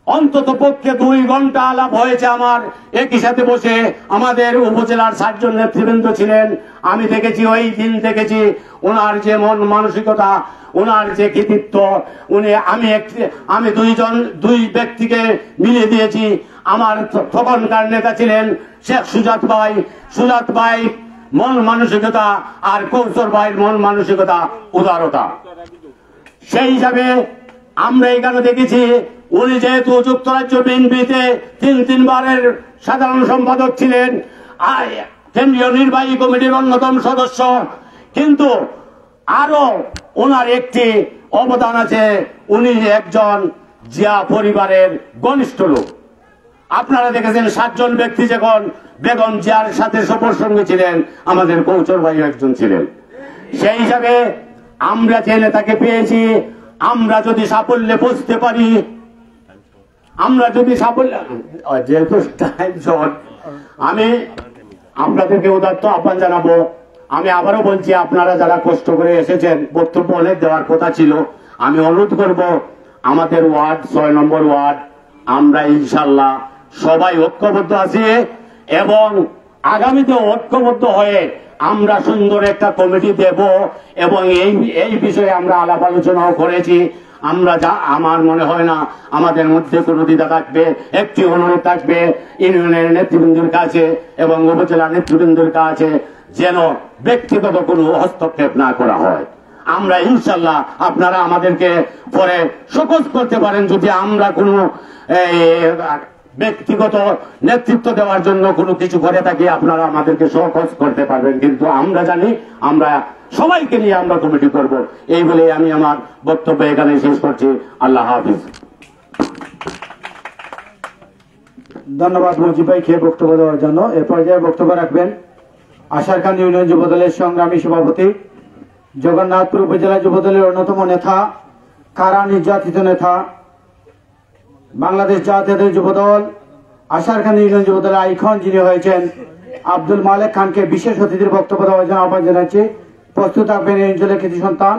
অন্তত পক্ষে 2 ঘন্টা আলাপ হয়েছে আমার। একই সাথে বসে আমাদের উপজেলার 60 জন নেতৃবৃন্দ ছিলেন। আমি দেখেছি, ওই দিন দেখেছি ওনার যে মন মানসিকতা, ওনার যে কৃতিত্ব। আমি 2 ব্যক্তিকে মিলিয়ে দিয়েছি। আমার তখনকার নেতা ছিলেন শেখ সুজাত ভাই মন মানসিকতা, আর কৌশল ভাইয়ের মন মানসিকতা উদারতা। সেই হিসাবে আমরা এখানে দেখেছি, উনি যেহেতু যুক্তরাজ্য বিএনপিতে 3 বারের সাধারণ সম্পাদক ছিলেন, কেন্দ্রীয় নির্বাহী কমিটির অন্যতম সদস্য, কিন্তু আরো ওনার একটি অবদান আছে, উনি একজন জিয়া পরিবারের ঘনিষ্ঠ লোক। আপনারা দেখেছেন 60 জন ব্যক্তি যখন বেগম জিয়ার সাথে সফর সঙ্গে ছিলেন, আমাদের কৌচর ভাই একজন ছিলেন। সেই হিসাবে আমরা যে নেতাকে পেয়েছি, আমরা যদি সাফল্যে পৌঁছতে পারি, যেহেতু টাইম শর্ট, আমি আপনাদেরকে উদাত্ত আহ্বান জানাবো। আমি আবারও বলছি, আপনারা যারা কষ্ট করে এসেছেন, বক্তব্য অনেক দেওয়ার কথা ছিল। আমি অনুরোধ করব, আমাদের ওয়ার্ড 6 নম্বর ওয়ার্ড, আমরা ইনশাল্লাহ সবাই ঐক্যবদ্ধ আছি এবং আগামীতে ঐক্যবদ্ধ হয়ে আমরা সুন্দর একটা কমিটি দেব এবং এই বিষয়ে আমরা আলাপ আলোচনাও করেছি। আমার মনে হয় না আমাদের মধ্যে কোনো দ্বিধা থাকবে। একটি অনুরোধ থাকবে ইউনিয়নের নেতৃবৃন্দের কাছে এবং উপজেলা নেতৃবৃন্দের কাছে, যেন ব্যক্তিগত কোনো হস্তক্ষেপ না করা হয়। আমরা ইনশাল্লাহ, আপনারা আমাদেরকে পরে শোকজ করতে পারেন যদি আমরা কোনো ব্যক্তিগত নেতৃত্ব দেওয়ার জন্য কোনো কিছু করে থাকি, আপনারা আমাদেরকে শোকজ করতে পারবেন, কিন্তু আমরা জানি আমরা সবাইকে নিয়ে আমরা কমিটি করব। এই বলে আমি আমার বক্তব্য এখানে শেষ করছি। আল্লাহ হাফিজ। ধন্যবাদ মজিব ভাইকে বক্তব্য দেওয়ার জন্য। এ পর্যায়ে বক্তব্য রাখবেন আশারকান্দি ইউনিয়ন যুবদলের সংগ্রামী সভাপতি, জগন্নাথপুর উপজেলা যুবদলের অন্যতম নেতা, কারা নির্যাতিত নেতা, বাংলাদেশ জাতীয় যুবদল আশারকান্দি ইউনিয়ন যুবদলের আইকন যিনি হয়েছেন আব্দুল মালেক খানকে বিশেষ অতিথির বক্তব্য দেওয়ার জন্য আহ্বান জানাচ্ছি। প্রস্তুত থাকবেন এই অঞ্চলের কৃতি সন্তান,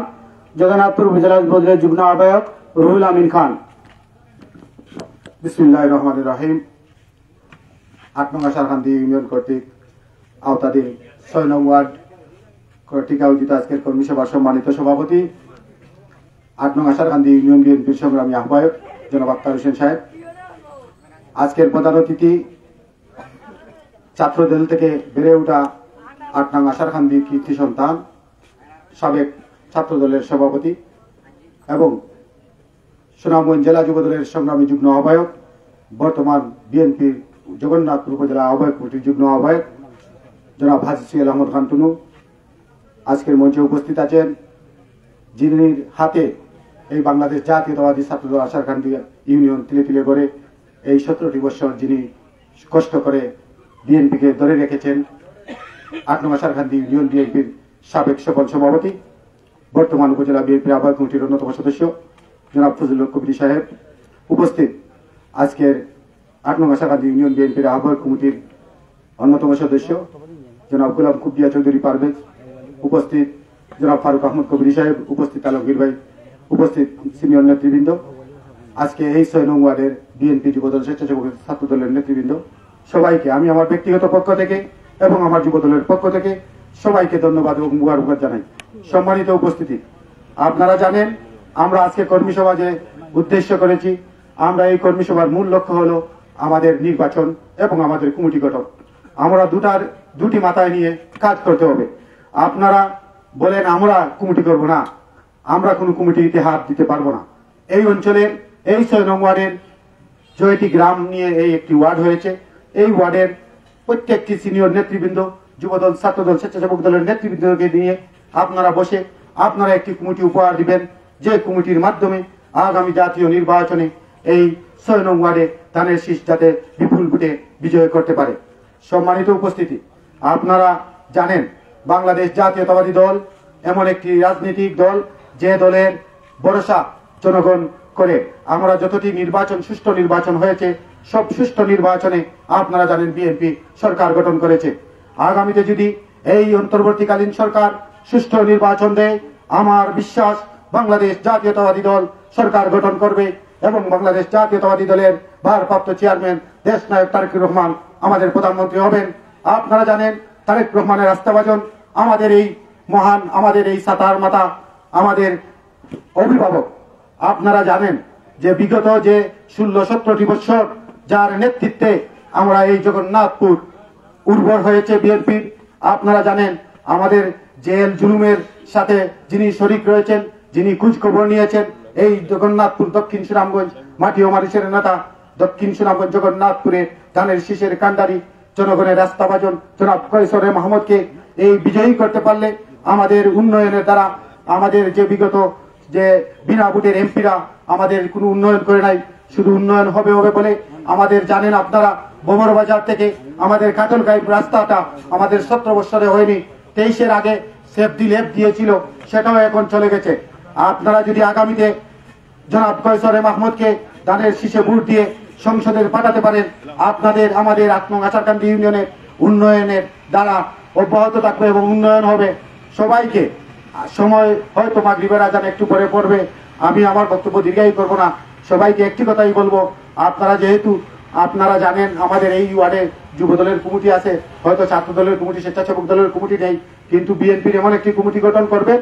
জগন্নাথপুর উপজেলা যুবদলের যুগ্ম আহ্বায়ক রুহুল আমিন খান। বিসমিল্লাহির রহমানির রহিম। 8 নং আশারকান্দি ইউনিয়ন কর্তৃক আওতাধীন 6 নং ওয়ার্ড কর্তৃক আয়োজিত আজকের কর্মী সভার সম্মানিত সভাপতি, 8 নং আশারকান্দি ইউনিয়ন বিএনপির সংগ্রামী আহ্বায়ক জনাব আক্তার হোসেন সাহেব, আজকের প্রধান অতিথি ছাত্রদল থেকে বেড়ে ওঠা 8 নং আশারকান্দি কীর্তি সন্তান, সাবেক ছাত্রদলের সভাপতি এবং সুনামগঞ্জ জেলা যুবদলের সংগ্রামী যুগ্ম আহ্বায়ক, বর্তমান বিএনপির জগন্নাথপুর উপজেলা আহ্বায়ক কমিটির যুগ্ম আহ্বায়ক জনাব হাজী সুহেল আহমদ খান টুনু আজকের মঞ্চে উপস্থিত আছেন, যিনির হাতে এই বাংলাদেশ জাতীয়তাবাদী ছাত্রদল আশারকান্দি ইউনিয়ন তিলে তিলে করে এই 17টি বছর যিনি কষ্ট করে বিএনপিকে ধরে রেখেছেন, 8 নং আশারকান্দি ইউনিয়ন বিএনপির সাবেক সফল সভাপতি, বর্তমান উপজেলা বিএনপির আহ্বায়ক কমিটির অন্যতম সদস্য জনাব ফজলুল কবির সাহেব উপস্থিত, আজকের 8 নং আশারকান্দি ইউনিয়ন বিএনপির আহ্বায়ক কমিটির অন্যতম সদস্য জনাব গোলাম কুবদিয়া চৌধুরী পারভেজ উপস্থিত, জনাব ফারুক আহমদ কবির সাহেব উপস্থিত, আলমগীর ভাই উপস্থিত, সিনিয়র নেতৃবৃন্দ, আজকে এই 6 নং ওয়ার্ডের বিএনপি যুবদল স্বেচ্ছাসেবক ছাত্র দলের নেতৃবৃন্দ, সবাইকে আমি আমার ব্যক্তিগত পক্ষ থেকে এবং আমার যুবদলের পক্ষ থেকে সবাইকে ধন্যবাদ এবং মুবারকবাদ জানাই। সম্মানিত উপস্থিতি, আপনারা জানেন আমরা আজকে কর্মী সভা যে উদ্দেশ্য করেছি, আমরা এই কর্মী সভার মূল লক্ষ্য হলো আমাদের নির্বাচন এবং আমাদের কমিটি গঠন। আমরা দুটি মাথায় নিয়ে কাজ করতে হবে। আপনারা বলেন আমরা কমিটি করব না, আমরা কোনো কমিটিতে হাত দিতে পারবো না। এই অঞ্চলের এই 6 নং ওয়ার্ডের 6টি গ্রাম নিয়ে এই একটি ওয়ার্ড হয়েছে। এই ওয়ার্ডের প্রত্যেকটি সিনিয়র নেতৃবৃন্দ, যুবদল, ছাত্রদল, স্বেচ্ছাসেবক দলের নেতৃবৃন্দকে নিয়ে আপনারা বসে আপনারা একটি কমিটি উপহার দিবেন, যে কমিটির মাধ্যমে আগামী জাতীয় নির্বাচনে এই 6 নং ওয়ার্ডে ধানের শীষ যাতে বিপুল ভোটে বিজয় করতে পারে। সম্মানিত উপস্থিতি, আপনারা জানেন বাংলাদেশ জাতীয়তাবাদী দল এমন একটি রাজনৈতিক দল যে দলের ভরসা জনগণ করে। আমরা যতটি নির্বাচন সুষ্ঠু নির্বাচন হয়েছে সব সুষ্ঠু নির্বাচনে আপনারা জানেন বিএনপি সরকার গঠন করেছে। আগামীতে যদি এই অন্তর্বর্তীকালীন সরকার সুষ্ঠু নির্বাচন দেয়, আমার বিশ্বাস বাংলাদেশ জাতীয়তাবাদী দল সরকার গঠন করবে এবং বাংলাদেশ জাতীয়তাবাদী দলের ভারপ্রাপ্ত চেয়ারম্যান দেশনায়ক তারেক রহমান আমাদের প্রধানমন্ত্রী হবেন। আপনারা জানেন তারেক রহমানের আস্থাভাজন আমাদের এই মহান, আমাদের এই সাতার মাতা, আমাদের অভিভাবক। আপনারা জানেন যে বিগত যে 16-17টি বছর যার নেতৃত্বে আমরা এই জগন্নাথপুর উর্বর হয়েছে বিএনপির। আপনারা জানেন আমাদের জেল জুলুমের সাথে যিনি শরিক রয়েছেন, যিনি খোঁজখবর নিয়েছেন, এই জগন্নাথপুর দক্ষিণ সুনামগঞ্জ মাটি ও মানুষের নেতা, দক্ষিণ সুনামগঞ্জ জগন্নাথপুরে ধানের শীষের কান্ডারি জনগণের রাস্তাভাজন জনাব কৈশোরে মাহমুদকে এই বিজয়ী করতে পারলে আমাদের উন্নয়নের দ্বারা, আমাদের যে বিগত যে বিনা ভোটের এমপিরা আমাদের কোনো উন্নয়ন করে নাই, শুধু উন্নয়ন হবে হবে বলে আমাদের জানেন আপনারা বোমর বাজার থেকে আমাদের কাটলগাঁই রাস্তাটা আমাদের 17 বছরে হয়নি, 23-এর আগে সেফটি লেপ দিয়েছিল, সেটাও এখন চলে গেছে। আপনারা যদি আগামীতে জনাব কৈশোরে মাহমুদকে ধানের শীষে ভোট দিয়ে সংসদে পাঠাতে পারেন, আপনাদের আমাদের 8 নং আচারকান্দি ইউনিয়নের উন্নয়নের দ্বারা অব্যাহত থাকবে এবং উন্নয়ন হবে। সবাইকে সময় হয়তো মাগরিবের আজান একটু পরে পড়বে, আমি আমার বক্তব্য দীর্ঘায়ী করব না, সবাইকে একটি কথাই বলবো, আপনারা যেহেতু আপনারা জানেন আমাদের এই ওয়ার্ডে যুব দলের কমিটি আছে, হয়তো ছাত্র দলের কমিটি, স্বেচ্ছাসেবক দলের কমিটি নেই, কিন্তু বিএনপির এমন একটি কমিটি গঠন করবে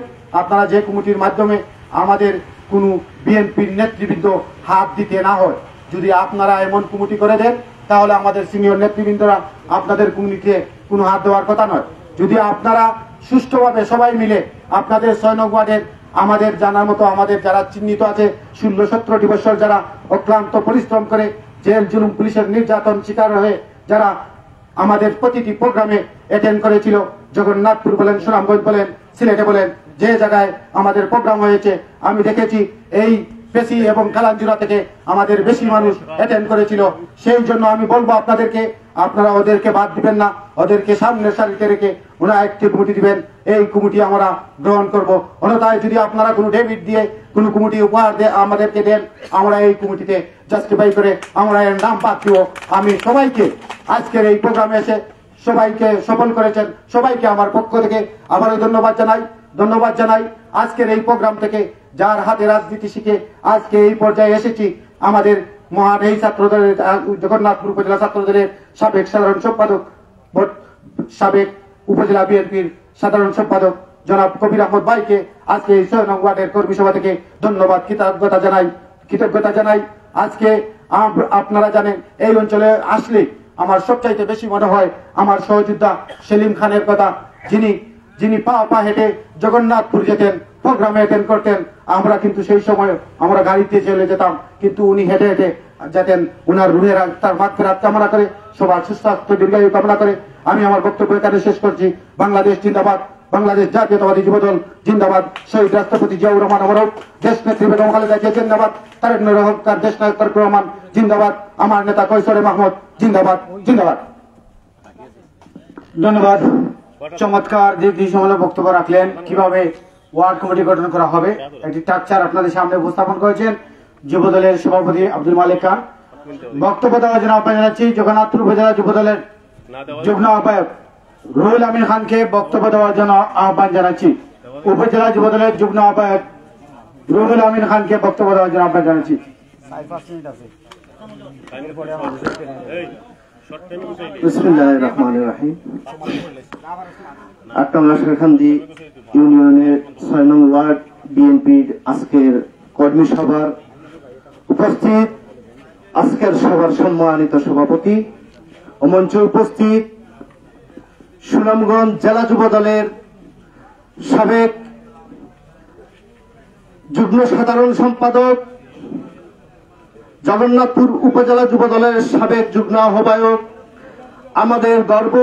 আপনারা যে কমিটির মাধ্যমে আমাদের কোনো বিএনপির নেতৃবৃন্দ হাত দিতে না হয়। যদি আপনারা এমন কমিটি করে দেন তাহলে আমাদের সিনিয়র নেতৃবৃন্দরা আপনাদের কমিটিতে কোনো হাত দেওয়ার কথা নয়। যদি আপনারা সুষ্ঠুভাবে সবাই মিলে আপনাদের 6 নং ওয়ার্ডের আমাদের জানার মতো আমাদের যারা চিহ্নিত আছে 16-17টি বছর যারা অক্লান্ত পরিশ্রম করে জেল জুলুম পুলিশের নির্যাতন শিকার হয়ে যারা আমাদের প্রতিটি প্রোগ্রামে অ্যাটেন্ড করেছিল, জগন্নাথপুর বলেন, সুনামগঞ্জ বলেন, সিলেটে বলেন, যে জায়গায় আমাদের প্রোগ্রাম হয়েছে আমি দেখেছি এই বেশি এবং কালাঞ্জুরা থেকে আমাদের বেশি মানুষ অ্যাটেন্ড করেছিল। সেই জন্য আমি বলবো আপনাদেরকে, আপনারা ওদেরকে বাদ দিবেন না, ওদেরকে সামনের সারিতে রেখে ওনারা একটি কমিটি দিবেন, এই কমিটি আমরা গ্রহণ করব। অন্যথায় যদি আপনারা কোনো ডেবিট দিয়ে কোনো কমিটি উপহার আমাদেরকে দেন, আমরা এই কমিটিতে জাস্টিফাই করে আমরা এর নাম বাদ দিব। আমি সবাইকে আজকের এই প্রোগ্রামে এসে সবাইকে সফল করেছেন, সবাইকে আমার পক্ষ থেকে আবারও ধন্যবাদ জানাই। আজকের এই প্রোগ্রাম থেকে যার হাতে রাজনীতি শিখে আজকে এই পর্যায়ে এসেছি, আমাদের মহান এই ছাত্র দলের জগন্নাথপুর উপজেলা ছাত্র দলের সাবেক সাধারণ সম্পাদক, সাবেক উপজেলা বিএনপির সাধারণ সম্পাদক জনাব কবির আহমদ ভাইকে আজকে এই 6 নং ওয়ার্ডের কর্মী সভা থেকে ধন্যবাদ কৃতজ্ঞতা জানাই। আজকে আপনারা জানেন এই অঞ্চলে আসলে আমার সবচাইতে বেশি মনে হয় আমার সহযোদ্ধা সেলিম খানের কথা, যিনি পা হেঁটে জগন্নাথপুর যেতেন, প্রোগ্রামে অ্যাটেন্ড করতেন। আমরা কিন্তু সেই সময় আমরা গাড়িতে চলে যেতাম, কিন্তু উনি হেঁটে হেঁটে যেতেন। উনার রুহের তার মাগফিরাত কামনা করে, সবার সুস্বাস্থ্য দীর্ঘায়ু কামনা করে আমি আমার বক্তব্য এখানে শেষ করছি। বাংলাদেশ জিন্দাবাদ, বাংলাদেশ জাতীয়তাবাদী যুবদল জিন্দাবাদ, শহীদ রাষ্ট্রপতি জিয়াউর রহমান অমর হোক, দেশ নেত্রী বেগম খালেদা জিয়া জিন্দাবাদ, তারেক রহমান দেশনায়ক তারেক রহমান জিন্দাবাদ, আমার নেতা কৈশোরে মাহমুদ জিন্দাবাদ। ধন্যবাদ। চমৎকার দীর্ঘসময় বক্তব্য রাখলেন, কিভাবে ওয়ার্ড কমিটি গঠন করা হবে একটি স্ট্রাকচার আপনাদের সামনে উপস্থাপন করেছেন যুব দলের সভাপতি আব্দুল মালিক খান। বক্তব্য দেওয়ার জন্য আহ্বান জানাচ্ছি জগন্নাথপুর উপজেলা যুব দলের যুগ্ম আহ্বায়ক রুহুল আমিন খানকে বক্তব্য দেওয়ার জন্য আহ্বান জানাচ্ছি। উপজেলা যুব দলের যুগ্ম আহ্বায়ক রুহুল আমিন খানকে বক্তব্য দেওয়ার জন্য আহ্বান জানাচ্ছি। বিসমিল্লাহির রহমানির রহিম। 8 নং আশারকান্দি ইউনিয়নের 6 নং ওয়ার্ড বিএনপির আজকের কর্মী সভার উপস্থিত, আজকের সভার সম্মানিত সভাপতি ও মঞ্চে উপস্থিত সুনামগঞ্জ জেলা যুব দলের সাবেক যুগ্ম সাধারণ সম্পাদক, জগন্নাথপুর উপজেলা যুব দলের সাবেক যুগ্ম আহ্বায়ক, আমাদের গর্ব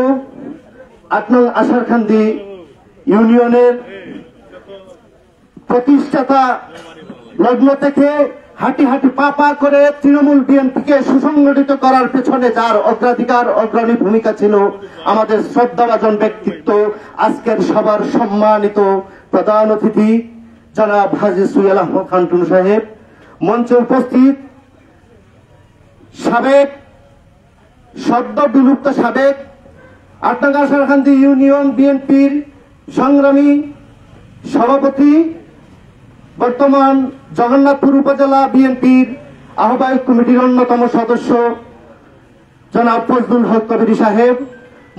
8 নং আশারকান্দি ইউনিয়নের প্রতিষ্ঠাতা লগ্ন থেকে হাঁটি হাঁটি পা পা করে তৃণমূল বিএনপিকে সুসংগঠিত করার পেছনে যার অগ্রণী ভূমিকা ছিল আমাদের শ্রদ্ধাভাজন ব্যক্তিত্ব, আজকের সবার সম্মানিত প্রধান অতিথি জনাব হাজী সুহেল আহমদ খান টুনু সাহেব, মঞ্চে উপস্থিত সাবেক সদ্য বিলুপ্ত সাবেক 8 নং আশারকান্দি ইউনিয়ন বিএনপির সংগ্রামী সভাপতি, বর্তমান জগন্নাথপুর উপজেলা বিএনপির আহ্বায়ক কমিটির অন্যতম সদস্য জনাব ফজলুল হক কবির সাহেব,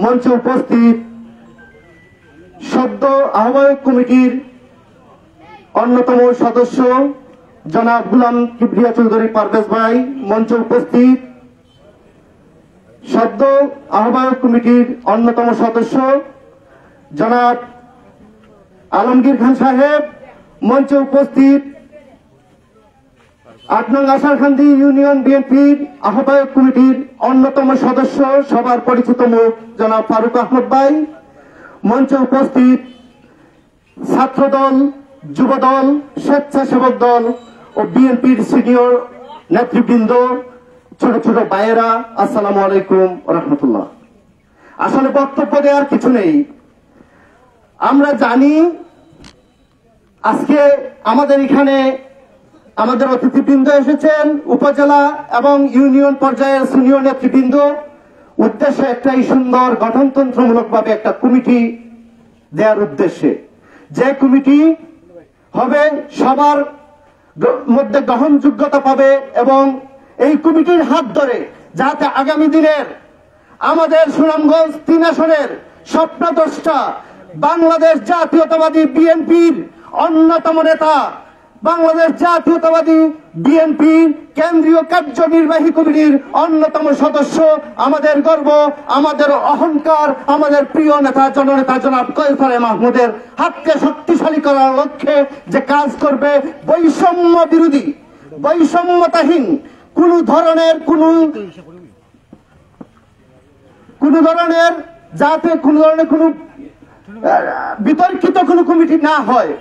মঞ্চে উপস্থিত সদ্য আহ্বায়ক কমিটির অন্যতম সদস্য জনাব গুলাম কিবরিয়া চৌধুরী পারভেজ ভাই, মঞ্চে উপস্থিত সদ্য আহ্বায়ক কমিটির অন্যতম সদস্য জনাব আলমগীর খান সাহেব, মঞ্চে উপস্থিত 8 নং আশারকান্দি ইউনিয়ন বিএনপির আহ্বায়ক কমিটির অন্যতম সদস্য সবার পরিচিত মুখ জনাব ফারুক আহমদ ভাই, মঞ্চে উপস্থিত ছাত্রদল, যুবদল, স্বেচ্ছাসেবক দল ও বিএনপির সিনিয়র নেতৃবৃন্দ, ছোট ছোট ভাইয়েরা, আসসালামু আলাইকুম রহমতুল্লাহ। আসলে বক্তব্য দেওয়ার কিছু নেই। আমরা জানি আজকে আমাদের এখানে আমাদের অতিথিবৃন্দ এসেছেন, উপজেলা এবং ইউনিয়ন পর্যায়ের সিনিয়র নেতৃবৃন্দ। উদ্দেশ্য একটাই, সুন্দর গঠনতন্ত্রমূলক ভাবে একটা কমিটি দেওয়ার উদ্দেশ্যে, যে কমিটি হবে সবার মধ্যে গ্রহণযোগ্যতা পাবে এবং এই কমিটির হাত ধরে যাতে আগামী দিনের আমাদের সুনামগঞ্জ 3 আসনের স্বপ্নদ্রষ্টা বাংলাদেশ জাতীয়তাবাদী বিএনপির অন্যতম নেতা, বাংলাদেশ জাতীয়তাবাদী বিএনপির কেন্দ্রীয় কার্যনির্বাহী কমিটির অন্যতম সদস্য, আমাদের গর্ব, আমাদের অহংকার, আমাদের প্রিয় নেতা জননেতা জনাব কয়সারে মাহমুদের হাতকে শক্তিশালী করার লক্ষ্যে যে কাজ করবে, বৈষম্য বিরোধী, বৈষম্যতাহীন কোন ধরনের যাতে কোন ধরনের কোন বিতর্কিত কোন কমিটি না হয়,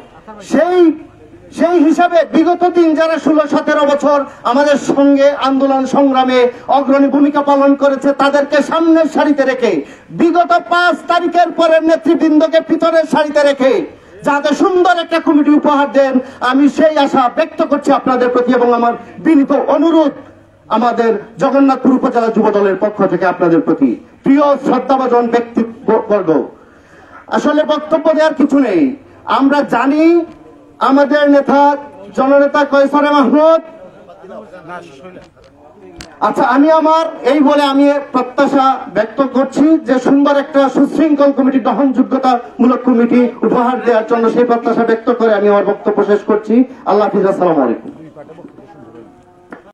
সেই হিসাবে বিগত দিন যারা 16-17 বছর আমাদের সঙ্গে আন্দোলন সংগ্রামে অগ্রণী ভূমিকা পালন করেছে তাদেরকে সামনের সারিতে রেখে, বিগত 5 তারিখের পরের নেতৃবৃন্দকে পিছনের সারিতে রেখে যাতে সুন্দর একটা কমিটি উপহার দেন, আমি সেই আশা ব্যক্ত করছি আপনাদের প্রতি এবং আমার বিনীত অনুরোধ আমাদের জগন্নাথপুর উপজেলা যুব দলের পক্ষ থেকে আপনাদের প্রতি। প্রিয় শ্রদ্ধাভাজন ব্যক্তিবর্গ, আসলে বক্তব্য দেওয়ার কিছু নেই। আমরা জানি আমাদের নেতা জননেতা কয়সারে মাহমুদ, আচ্ছা আমি আমার এই বলে আমি প্রত্যাশা ব্যক্ত করছি যে সুন্দর একটা সুশৃঙ্খল কমিটি, গ্রহণযোগ্যতামূলক কমিটি উপহার দেওয়ার জন্য সেই প্রত্যাশা ব্যক্ত করে আমি আমার বক্তব্য শেষ করছি। আল্লাহ হাফিজ, আসসালামু আলাইকুম।